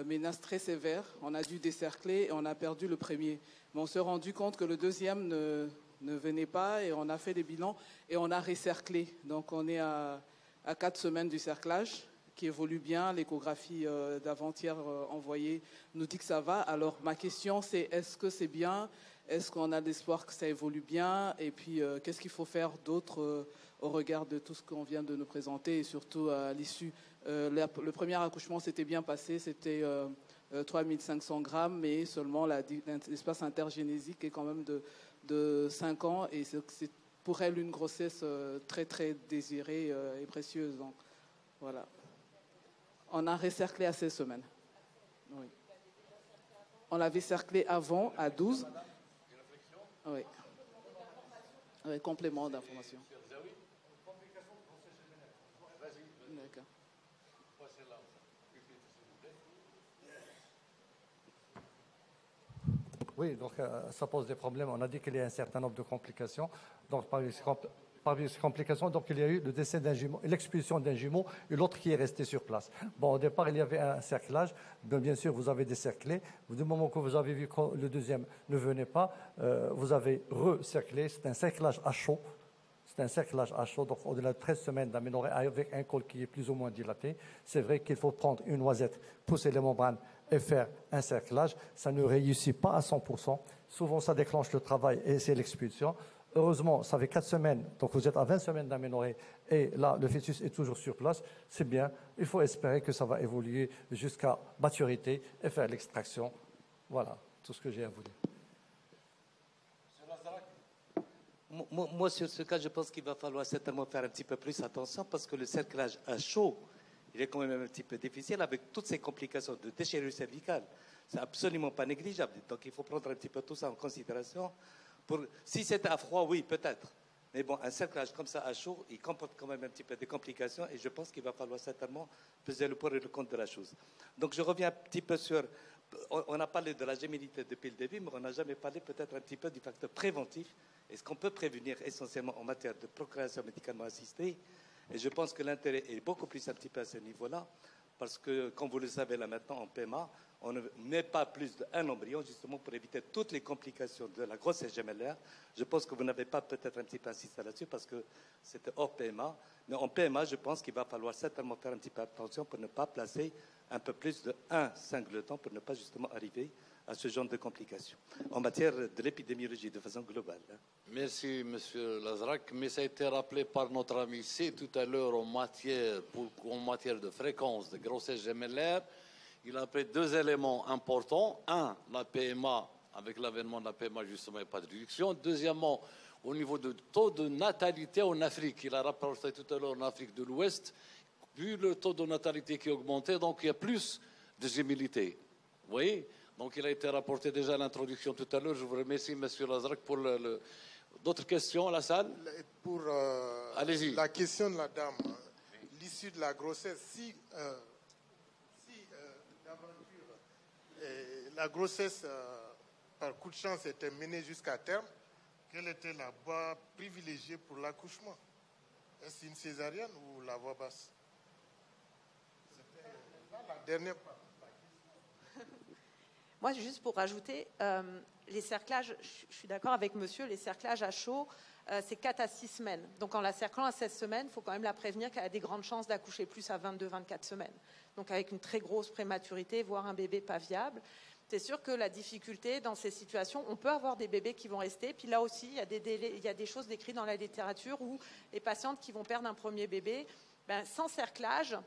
ménase très sévère. On a dû décercler et on a perdu le premier. Mais on s'est rendu compte que le deuxième ne venait pas et on a fait des bilans et on a recerclé. Donc on est à 4 semaines du cerclage qui évolue bien. L'échographie d'avant-hier envoyée nous dit que ça va. Alors ma question c'est, est-ce que c'est bien ? Est-ce qu'on a l'espoir que ça évolue bien ? Et puis qu'est-ce qu'il faut faire d'autre au regard de tout ce qu'on vient de nous présenter et surtout à l'issue. Le premier accouchement s'était bien passé, c'était 3500 grammes, mais seulement l'espace intergénésique est quand même de 5 ans et c'est pour elle une grossesse très très désirée et précieuse. Donc, voilà. On a recerclé à 16 semaines. Oui. On l'avait cerclé avant à 12. Oui. Oui, complément d'information. D'accord. Oui, donc ça pose des problèmes. On a dit qu'il y a un certain nombre de complications. Donc parmi ces complications, donc, il y a eu le décès d'un jumeau, l'expulsion d'un jumeau et l'autre qui est resté sur place. Bon, au départ, il y avait un cerclage. Donc, bien sûr, vous avez décerclé. Du moment que vous avez vu que le deuxième ne venait pas, vous avez recerclé. C'est un cerclage à chaud. C'est un cerclage à chaud, donc au-delà de 13 semaines d'aménorrhée avec un col qui est plus ou moins dilaté. C'est vrai qu'il faut prendre une noisette, pousser les membranes et faire un cerclage. Ça ne réussit pas à 100%. Souvent, ça déclenche le travail et c'est l'expulsion. Heureusement, ça fait 4 semaines, donc vous êtes à 20 semaines d'aménorrhée et là, le fœtus est toujours sur place. C'est bien. Il faut espérer que ça va évoluer jusqu'à maturité et faire l'extraction. Voilà, tout ce que j'ai à vous dire. Moi, sur ce cas, je pense qu'il va falloir certainement faire un petit peu plus attention parce que le cerclage à chaud, il est quand même un petit peu difficile avec toutes ces complications de déchirure cervicale. C'est absolument pas négligeable. Donc, il faut prendre un petit peu tout ça en considération. Si c'était à froid, oui, peut-être. Mais bon, un cerclage comme ça à chaud, il comporte quand même un petit peu de complications et je pense qu'il va falloir certainement peser le pour et le contre de la chose. Donc je reviens un petit peu sur... On a parlé de la gémilité depuis le début, mais on n'a jamais parlé peut-être un petit peu du facteur préventif. Est-ce qu'on peut prévenir essentiellement en matière de procréation médicalement assistée? Et je pense que l'intérêt est beaucoup plus un petit peu à ce niveau-là, parce que, comme vous le savez là maintenant, en PMA, on ne met pas plus d'un embryon, justement pour éviter toutes les complications de la grossesse gémellaire. Je pense que vous n'avez pas peut-être un petit peu insisté là-dessus, parce que c'était hors PMA. Mais en PMA, je pense qu'il va falloir certainement faire un petit peu attention pour ne pas placer un peu plus d'un singleton, pour ne pas justement arriver à ce genre de complications, en matière de l'épidémiologie de façon globale. Merci, M. Lazrak. Mais ça a été rappelé par notre ami C tout à l'heure en matière de fréquence de grossesse gémellaire. Il a appelé deux éléments importants. Un, la PMA, avec l'avènement de la PMA, justement, il n'y a pas de réduction. Deuxièmement, au niveau du taux de natalité en Afrique, il a rapporté tout à l'heure en Afrique de l'Ouest, vu le taux de natalité qui augmentait, donc il y a plus de gémilité. Vous voyez? Donc il a été rapporté déjà à l'introduction tout à l'heure. Je vous remercie, M. Lazrak, pour d'autres questions à la salle. Pour Allez-y. La question de la dame, l'issue de la grossesse, si d'aventure la grossesse par coup de chance était menée jusqu'à terme, quelle était la voie privilégiée pour l'accouchement? Est-ce une césarienne ou la voie basse? C'était la dernière part. Moi, juste pour rajouter, les cerclages, je suis d'accord avec monsieur, les cerclages à chaud, c'est 4 à 6 semaines. Donc en la cerclant à 16 semaines, il faut quand même la prévenir qu'elle a des grandes chances d'accoucher plus à 22-24 semaines. Donc avec une très grosse prématurité, voire un bébé pas viable. C'est sûr que la difficulté dans ces situations, on peut avoir des bébés qui vont rester. Puis là aussi, il y a des délais, il y a des choses décrites dans la littérature où les patientes qui vont perdre un premier bébé, sans cerclage,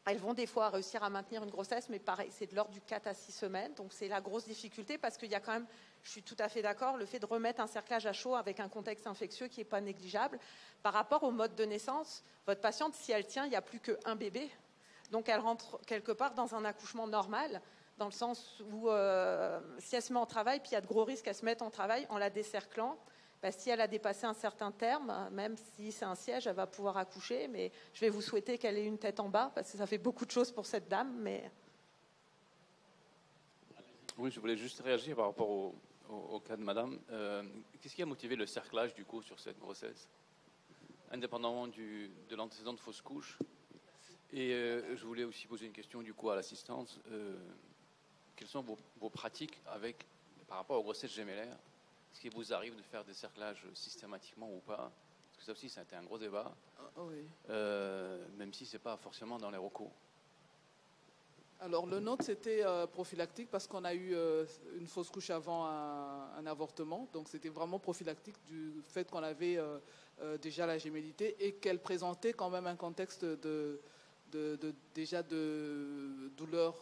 elles vont des fois réussir à maintenir une grossesse, mais pareil, c'est de l'ordre du 4 à 6 semaines. Donc c'est la grosse difficulté parce qu'il y a quand même, je suis tout à fait d'accord, le fait de remettre un cerclage à chaud avec un contexte infectieux qui n'est pas négligeable. Par rapport au mode de naissance, votre patiente, si elle tient, il n'y a plus qu'un bébé. Donc elle rentre quelque part dans un accouchement normal, dans le sens où si elle se met en travail, puis il y a de gros risques qu'elle se mette en travail en la décerclant. Si elle a dépassé un certain terme, même si c'est un siège, elle va pouvoir accoucher. Mais je vais vous souhaiter qu'elle ait une tête en bas, parce que ça fait beaucoup de choses pour cette dame. Mais... Oui, je voulais juste réagir par rapport au cas de madame. Qu'est-ce qui a motivé le cerclage, du coup, sur cette grossesse, indépendamment de l'antécédent de fausse couche? Et je voulais aussi poser une question, du coup, à l'assistance. Quelles sont vos pratiques par rapport aux grossesses gémellaires? Est-ce qu'il vous arrive de faire des cerclages systématiquement ou pas? Parce que ça aussi, ça a été un gros débat, Oui. même si ce n'est pas forcément dans les recos. Alors, le nôtre, c'était prophylactique parce qu'on a eu une fausse couche avant un avortement. Donc, c'était vraiment prophylactique du fait qu'on avait déjà la gémellité et qu'elle présentait quand même un contexte déjà de douleur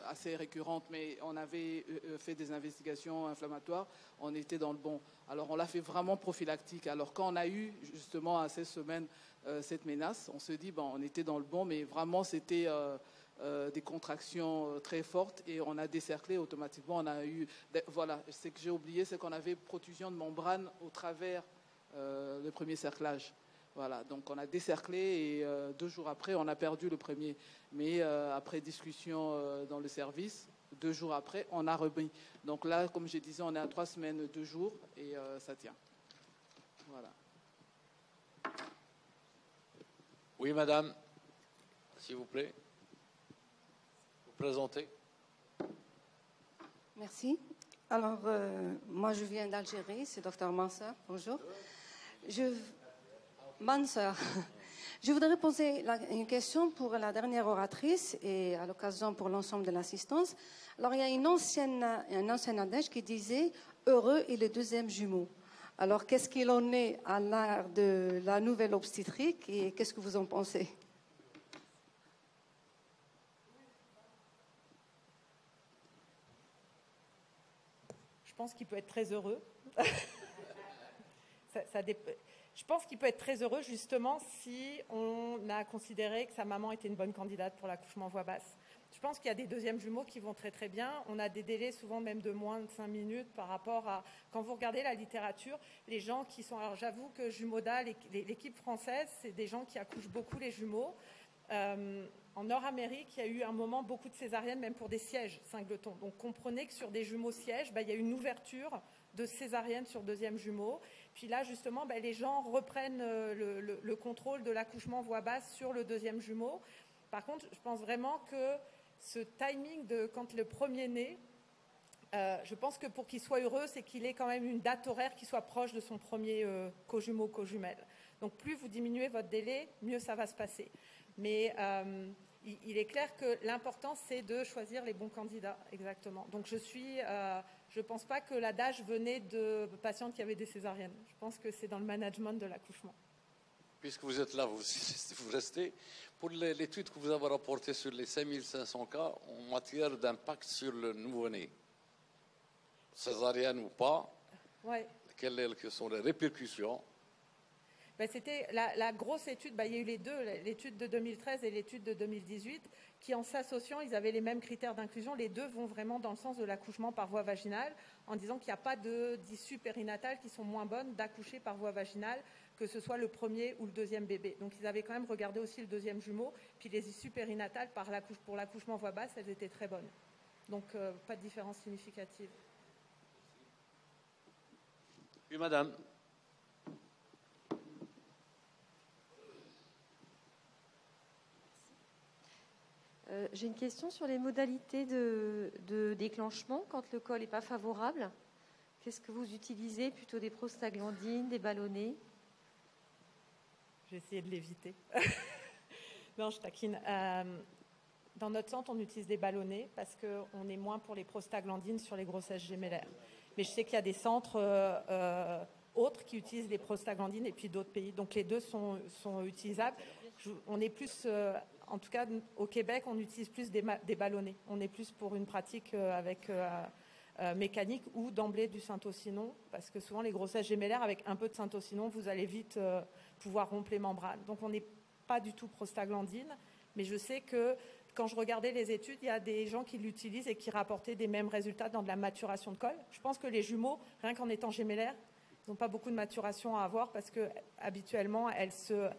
assez récurrente, mais on avait fait des investigations inflammatoires, on était dans le bon. Alors on l'a fait vraiment prophylactique. Alors quand on a eu justement à 16 semaines cette menace, on se dit on était dans le bon, mais vraiment c'était des contractions très fortes et on a décerclé automatiquement. On a eu, voilà, ce que j'ai oublié, c'est qu'on avait protrusion de membrane au travers le premier cerclage. Voilà, donc on a décerclé et 2 jours après, on a perdu le premier. Mais après discussion dans le service, 2 jours après, on a remis. Donc là, comme je disais, on est à 3 semaines, 2 jours et ça tient. Voilà. Oui, madame, s'il vous plaît. Vous présentez. Merci. Alors, moi, je viens d'Algérie, c'est Dr Mansour. Bonjour. Mansour. Je voudrais poser une question pour la dernière oratrice et à l'occasion pour l'ensemble de l'assistance. Alors, il y a un ancien adage qui disait « Heureux est le deuxième jumeau ». Alors, qu'est-ce qu'il en est à l'ère de la nouvelle obstétrique et qu'est-ce que vous en pensez? Je pense qu'il peut être très heureux. Je pense qu'il peut être très heureux justement si on a considéré que sa maman était une bonne candidate pour l'accouchement voix basse. Je Je pense qu'il y a des deuxièmes jumeaux qui vont très très bien. On a des délais souvent même de moins de 5 minutes par rapport à... Quand vous regardez la littérature, les gens qui sont... Alors j'avoue que Jumeauda, l'équipe française, c'est des gens qui accouchent beaucoup les jumeaux. En Nord-Amérique, il y a eu un moment beaucoup de césariennes, même pour des sièges singletons. Donc comprenez que sur des jumeaux sièges, il y a une ouverture de césarienne sur deuxième jumeau. Puis là, justement, les gens reprennent le contrôle de l'accouchement voix basse sur le deuxième jumeau. Par contre, je pense vraiment que ce timing de quand le premier naît, je pense que pour qu'il soit heureux, c'est qu'il ait quand même une date horaire qui soit proche de son premier co-jumeau, co-jumelle. Donc plus vous diminuez votre délai, mieux ça va se passer. Mais il est clair que l'important, c'est de choisir les bons candidats, exactement. Donc je ne pense pas que l'adage venait de patientes qui avaient des césariennes. Je pense que c'est dans le management de l'accouchement. Puisque vous êtes là, vous restez. Pour l'étude que vous avez rapportée sur les 5500 cas en matière d'impact sur le nouveau-né, césarienne ou pas, ouais. Quelles sont les répercussions? C'était la grosse étude, il y a eu les deux, l'étude de 2013 et l'étude de 2018, qui en s'associant, ils avaient les mêmes critères d'inclusion. Les deux vont vraiment dans le sens de l'accouchement par voie vaginale, en disant qu'il n'y a pas d'issues périnatales qui sont moins bonnes d'accoucher par voie vaginale, que ce soit le premier ou le deuxième bébé. Donc ils avaient quand même regardé aussi le deuxième jumeau, puis les issues périnatales pour l'accouchement voie basse, elles étaient très bonnes. Donc pas de différence significative. Oui, madame. J'ai une question sur les modalités de déclenchement quand le col n'est pas favorable. Qu'est-ce que vous utilisez? Plutôt des prostaglandines, des ballonnés? J'ai essayé de l'éviter. Non, je taquine. Dans notre centre, on utilise des ballonnés parce qu'on est moins pour les prostaglandines sur les grossesses gémellaires. Mais je sais qu'il y a des centres autres qui utilisent les prostaglandines et puis d'autres pays. Donc les deux sont utilisables. On est plus... En tout cas, au Québec, on utilise plus des ballonnés. On est plus pour une pratique avec mécanique ou d'emblée du syntocinon, parce que souvent, les grossesses gémellaires, avec un peu de syntocinon, vous allez vite pouvoir rompre les membranes. Donc, on n'est pas du tout prostaglandine, mais je sais que quand je regardais les études, il y a des gens qui l'utilisent et qui rapportaient des mêmes résultats dans de la maturation de col. Je pense que les jumeaux, rien qu'en étant gémellaires, n'ont pas beaucoup de maturation à avoir parce que habituellement, elles se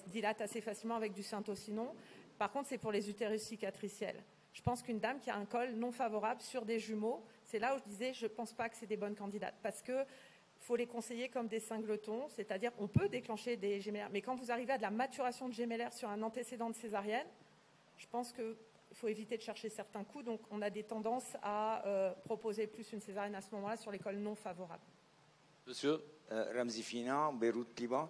dilatent assez facilement avec du syntocinon. Par contre, c'est pour les utérus cicatriciels. Je pense qu'une dame qui a un col non favorable sur des jumeaux, c'est là où je disais, je ne pense pas que c'est des bonnes candidates. Parce qu'il faut les conseiller comme des singletons, c'est-à-dire on peut déclencher des gémellaires. Mais quand vous arrivez à de la maturation de gémellaires sur un antécédent de césarienne, je pense qu'il faut éviter de chercher certains coups. Donc, on a des tendances à proposer plus une césarienne à ce moment-là sur les cols non favorables. Monsieur Ramzi Fina, Beyrouth, Liban.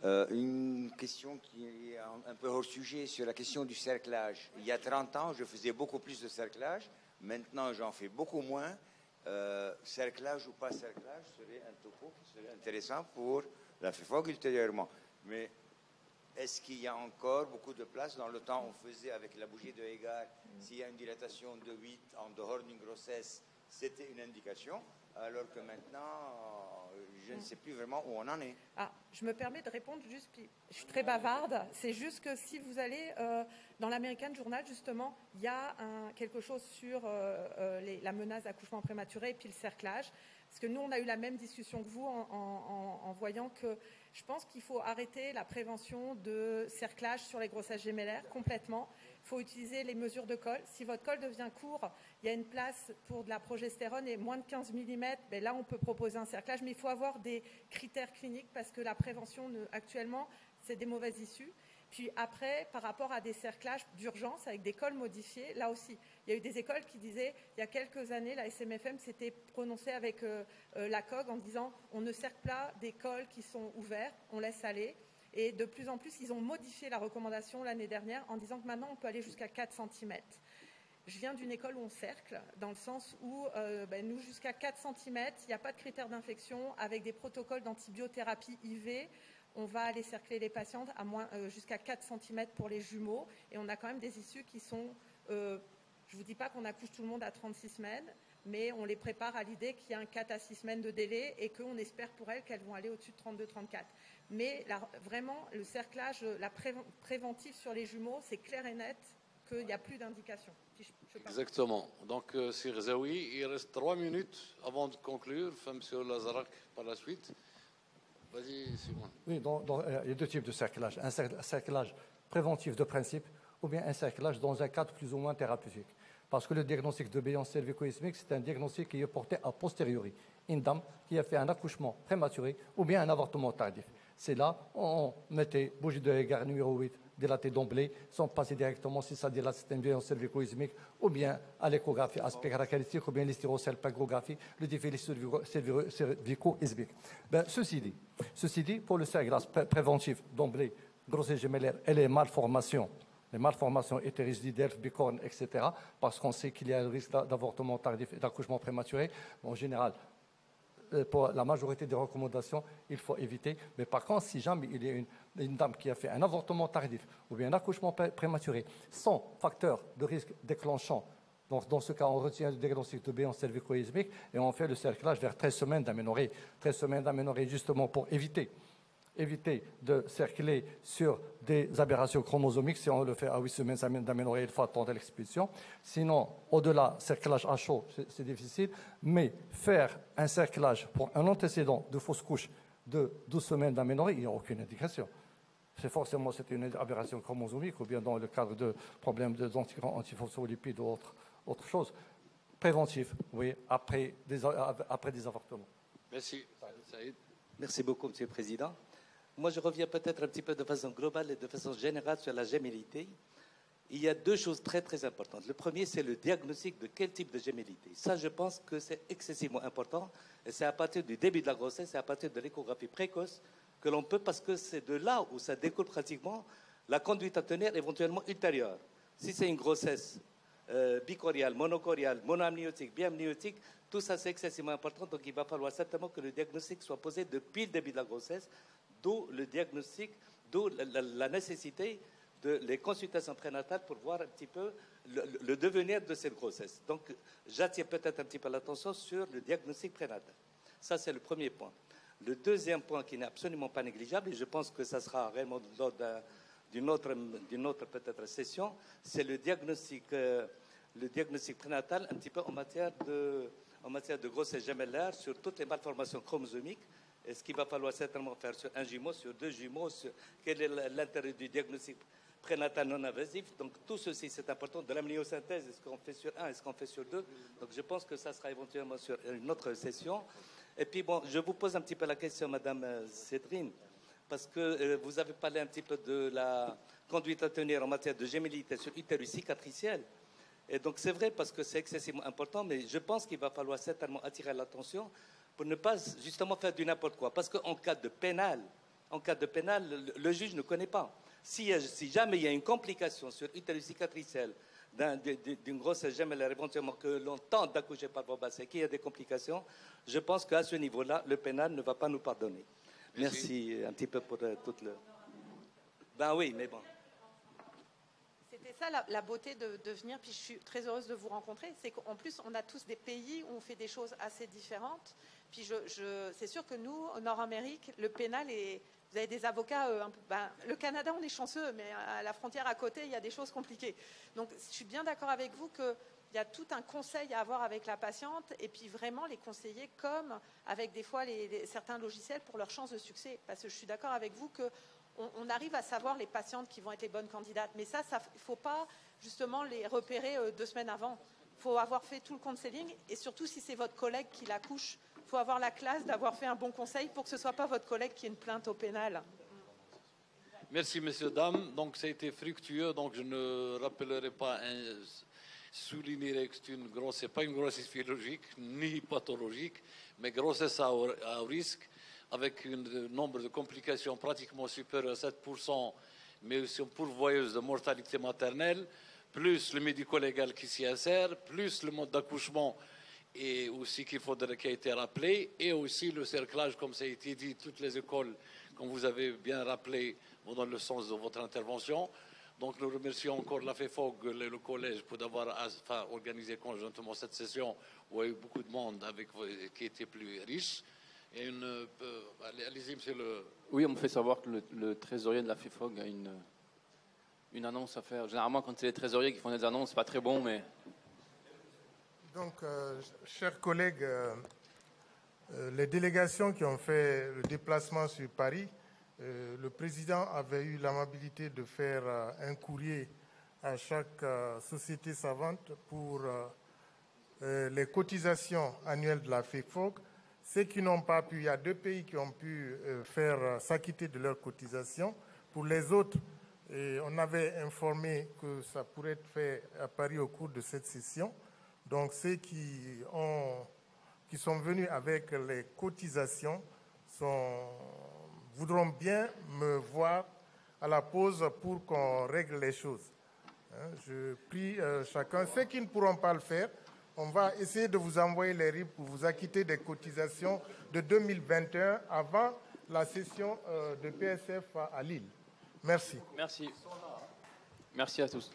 Une question qui est un peu hors sujet sur la question du cerclage. Il y a 30 ans, je faisais beaucoup plus de cerclage. Maintenant, j'en fais beaucoup moins. Cerclage ou pas cerclage serait un topo qui serait intéressant pour la FEFOG ultérieurement. Mais est-ce qu'il y a encore beaucoup de place? Dans le temps, on faisait avec la bougie de Hegar, s'il y a une dilatation de 8 en dehors d'une grossesse, c'était une indication. Alors que maintenant, je ne sais plus vraiment où on en est. Je me permets de répondre juste, puis je suis très bavarde. C'est juste que si vous allez dans l'American Journal, justement, il y a quelque chose sur la menace d'accouchement prématuré et puis le cerclage. Parce que nous, on a eu la même discussion que vous en voyant que je pense qu'il faut arrêter la prévention de cerclage sur les grossesses gémellaires complètement. Il faut utiliser les mesures de col. Si votre col devient court, il y a une place pour de la progestérone et moins de 15 mm, là, on peut proposer un cerclage. Mais il faut avoir des critères cliniques parce que la prévention, actuellement, c'est des mauvaises issues. Puis après, par rapport à des cerclages d'urgence avec des cols modifiés, là aussi, il y a eu des écoles qui disaient, il y a quelques années, la SMFM s'était prononcée avec la COG en disant on ne cercle pas des cols qui sont ouverts, on laisse aller. Et de plus en plus, ils ont modifié la recommandation l'année dernière en disant que maintenant, on peut aller jusqu'à 4 cm. Je viens d'une école où on cercle, dans le sens où nous, jusqu'à 4 cm, il n'y a pas de critères d'infection, avec des protocoles d'antibiothérapie IV. On va aller cercler les patientes jusqu'à 4 cm pour les jumeaux. Et on a quand même des issues qui sont... je ne vous dis pas qu'on accouche tout le monde à 36 semaines, mais on les prépare à l'idée qu'il y a un 4 à 6 semaines de délai et qu'on espère pour elles qu'elles vont aller au-dessus de 32-34. Mais vraiment, le cerclage, la préventif sur les jumeaux, c'est clair et net qu'il n'y a plus d'indication. Exactement. Donc, Sir Zawi, il reste 3 minutes avant de conclure. M. Lazarak, par la suite. Vas-y, Simon. Oui, il y a deux types de cerclage. Un cerclage préventif de principe ou bien un cerclage dans un cadre plus ou moins thérapeutique. Parce que le diagnostic de béance cervico-ismique, c'est un diagnostic qui est porté a posteriori. Une dame qui a fait un accouchement prématuré ou bien un avortement tardif. C'est là, on mettait bougie de Heger numéro 8 dilatée d'emblée, sans passer directement si ça dilate, c'est une béance cervico-ismique, ou bien à l'échographie aspect caractéristique, ou bien l'hystérosalpingographie, le défilé cervico-ismique. Ceci dit, pour le cerclage préventif d'emblée, grossesse gémellaire et les malformations hétéris d'Elf, bicorne, etc., parce qu'on sait qu'il y a le risque d'avortement tardif et d'accouchement prématuré. En général, pour la majorité des recommandations, il faut éviter. Mais par contre, si jamais il y a une dame qui a fait un avortement tardif ou bien un accouchement prématuré sans facteur de risque déclenchant, donc dans ce cas, on retient le diagnostic de béance cervico-ismique et on fait le cerclage vers 13 semaines d'aménorrhée. 13 semaines d'aménorrhée justement pour éviter de cercler sur des aberrations chromosomiques. Si on le fait à 8 semaines d'aménorrhée, il faut attendre l'expulsion. Sinon, au-delà, cerclage à chaud, c'est difficile. Mais faire un cerclage pour un antécédent de fausse couche de 12 semaines d'aménorrhée, il n'y a aucune indication. C'est forcément une aberration chromosomique ou bien dans le cadre de problèmes d'antiphospholipides ou autre chose. Préventif, oui, après des avortements. Merci. Saïd. Merci beaucoup, Monsieur le Président. Moi, je reviens peut-être un petit peu de façon globale et de façon générale sur la gémellité. Il y a deux choses très, très importantes. Le premier, c'est le diagnostic de quel type de gémellité. Ça, je pense que c'est excessivement important. Et c'est à partir du début de la grossesse, c'est à partir de l'échographie précoce que l'on peut, parce que c'est de là où ça découle pratiquement la conduite à tenir éventuellement ultérieure. Si c'est une grossesse bicoriale, monocoriale, monoamniotique, biamniotique, tout ça, c'est excessivement important. Donc, il va falloir certainement que le diagnostic soit posé depuis le début de la grossesse. D'où le diagnostic, d'où la nécessité de les consultations prénatales pour voir un petit peu le devenir de cette grossesse. Donc, j'attire peut-être un petit peu l'attention sur le diagnostic prénatal. Ça, c'est le premier point. Le deuxième point qui n'est absolument pas négligeable, et je pense que ça sera réellement lors d'une autre peut-être session, c'est le diagnostic prénatal un petit peu en matière de grossesse gémellaire sur toutes les malformations chromosomiques. Est-ce qu'il va falloir certainement faire sur un jumeau, sur deux jumeaux, quel est l'intérêt du diagnostic prénatal non invasif? Donc tout ceci, c'est important. De l'amniosynthèse, est-ce qu'on fait sur un, est-ce qu'on fait sur deux? Donc je pense que ça sera éventuellement sur une autre session. Et puis bon, je vous pose un petit peu la question, Madame Cédrine, parce que vous avez parlé un petit peu de la conduite à tenir en matière de gémellité sur utérus cicatriciel. Et donc c'est vrai parce que c'est excessivement important, mais je pense qu'il va falloir certainement attirer l'attention pour ne pas justement faire du n'importe quoi. Parce qu'en cas de pénal, le juge ne connaît pas. Si jamais il y a une complication sur utérus cicatriciel d'une grossesse gémellaire, éventuellement que l'on tente d'accoucher par voie basse et qu'il y a des complications, je pense qu'à ce niveau-là, le pénal ne va pas nous pardonner. Merci un petit peu pour toute le... Ben oui, mais bon. C'était ça la beauté de venir, puis je suis très heureuse de vous rencontrer, c'est qu'en plus on a tous des pays où on fait des choses assez différentes, puis c'est sûr que nous, au Nord-Amérique, le pénal, vous avez des avocats, le Canada on est chanceux, mais à la frontière à côté il y a des choses compliquées. Donc je suis bien d'accord avec vous qu'il y a tout un conseil à avoir avec la patiente, et puis vraiment les conseiller comme avec des fois certains logiciels pour leur chance de succès, parce que je suis d'accord avec vous que on arrive à savoir les patientes qui vont être les bonnes candidates. Mais ça il ne faut pas justement les repérer 2 semaines avant. Il faut avoir fait tout le counseling. Et surtout, si c'est votre collègue qui l'accouche, il faut avoir la classe d'avoir fait un bon conseil pour que ce ne soit pas votre collègue qui ait une plainte au pénal. Merci, messieurs, dames. Donc, ça a été fructueux. Donc, je ne rappellerai pas, soulignerai que ce n'est pas une grossesse physiologique ni pathologique, mais grossesse à risque, avec un nombre de complications pratiquement supérieur à 7%, mais aussi pourvoyeuse de mortalité maternelle, plus le médico-légal qui s'y insère, plus le mode d'accouchement et aussi qui a été rappelé, et aussi le cerclage, comme ça a été dit, toutes les écoles, comme vous avez bien rappelé, vont dans le sens de votre intervention. Donc nous remercions encore la FEFOG et le collège pour avoir organisé conjointement cette session où il y a eu beaucoup de monde qui était plus riche. Allez-y, monsieur le... Oui, on me fait savoir que le trésorier de la FEFOG a une une annonce à faire. Généralement, quand c'est les trésoriers qui font des annonces, c'est pas très bon, mais... Donc, chers collègues, les délégations qui ont fait le déplacement sur Paris, le président avait eu l'amabilité de faire un courrier à chaque société savante pour les cotisations annuelles de la FEFOG. Ceux qui n'ont pas pu, il y a 2 pays qui ont pu faire s'acquitter de leurs cotisations. Pour les autres, on avait informé que ça pourrait être fait à Paris au cours de cette session. Donc ceux qui sont venus avec les cotisations voudront bien me voir à la pause pour qu'on règle les choses. Je prie chacun. Ceux qui ne pourront pas le faire, on va essayer de vous envoyer les RIB pour vous acquitter des cotisations de 2021 avant la session de PSF à Lille. Merci. Merci. Merci à tous.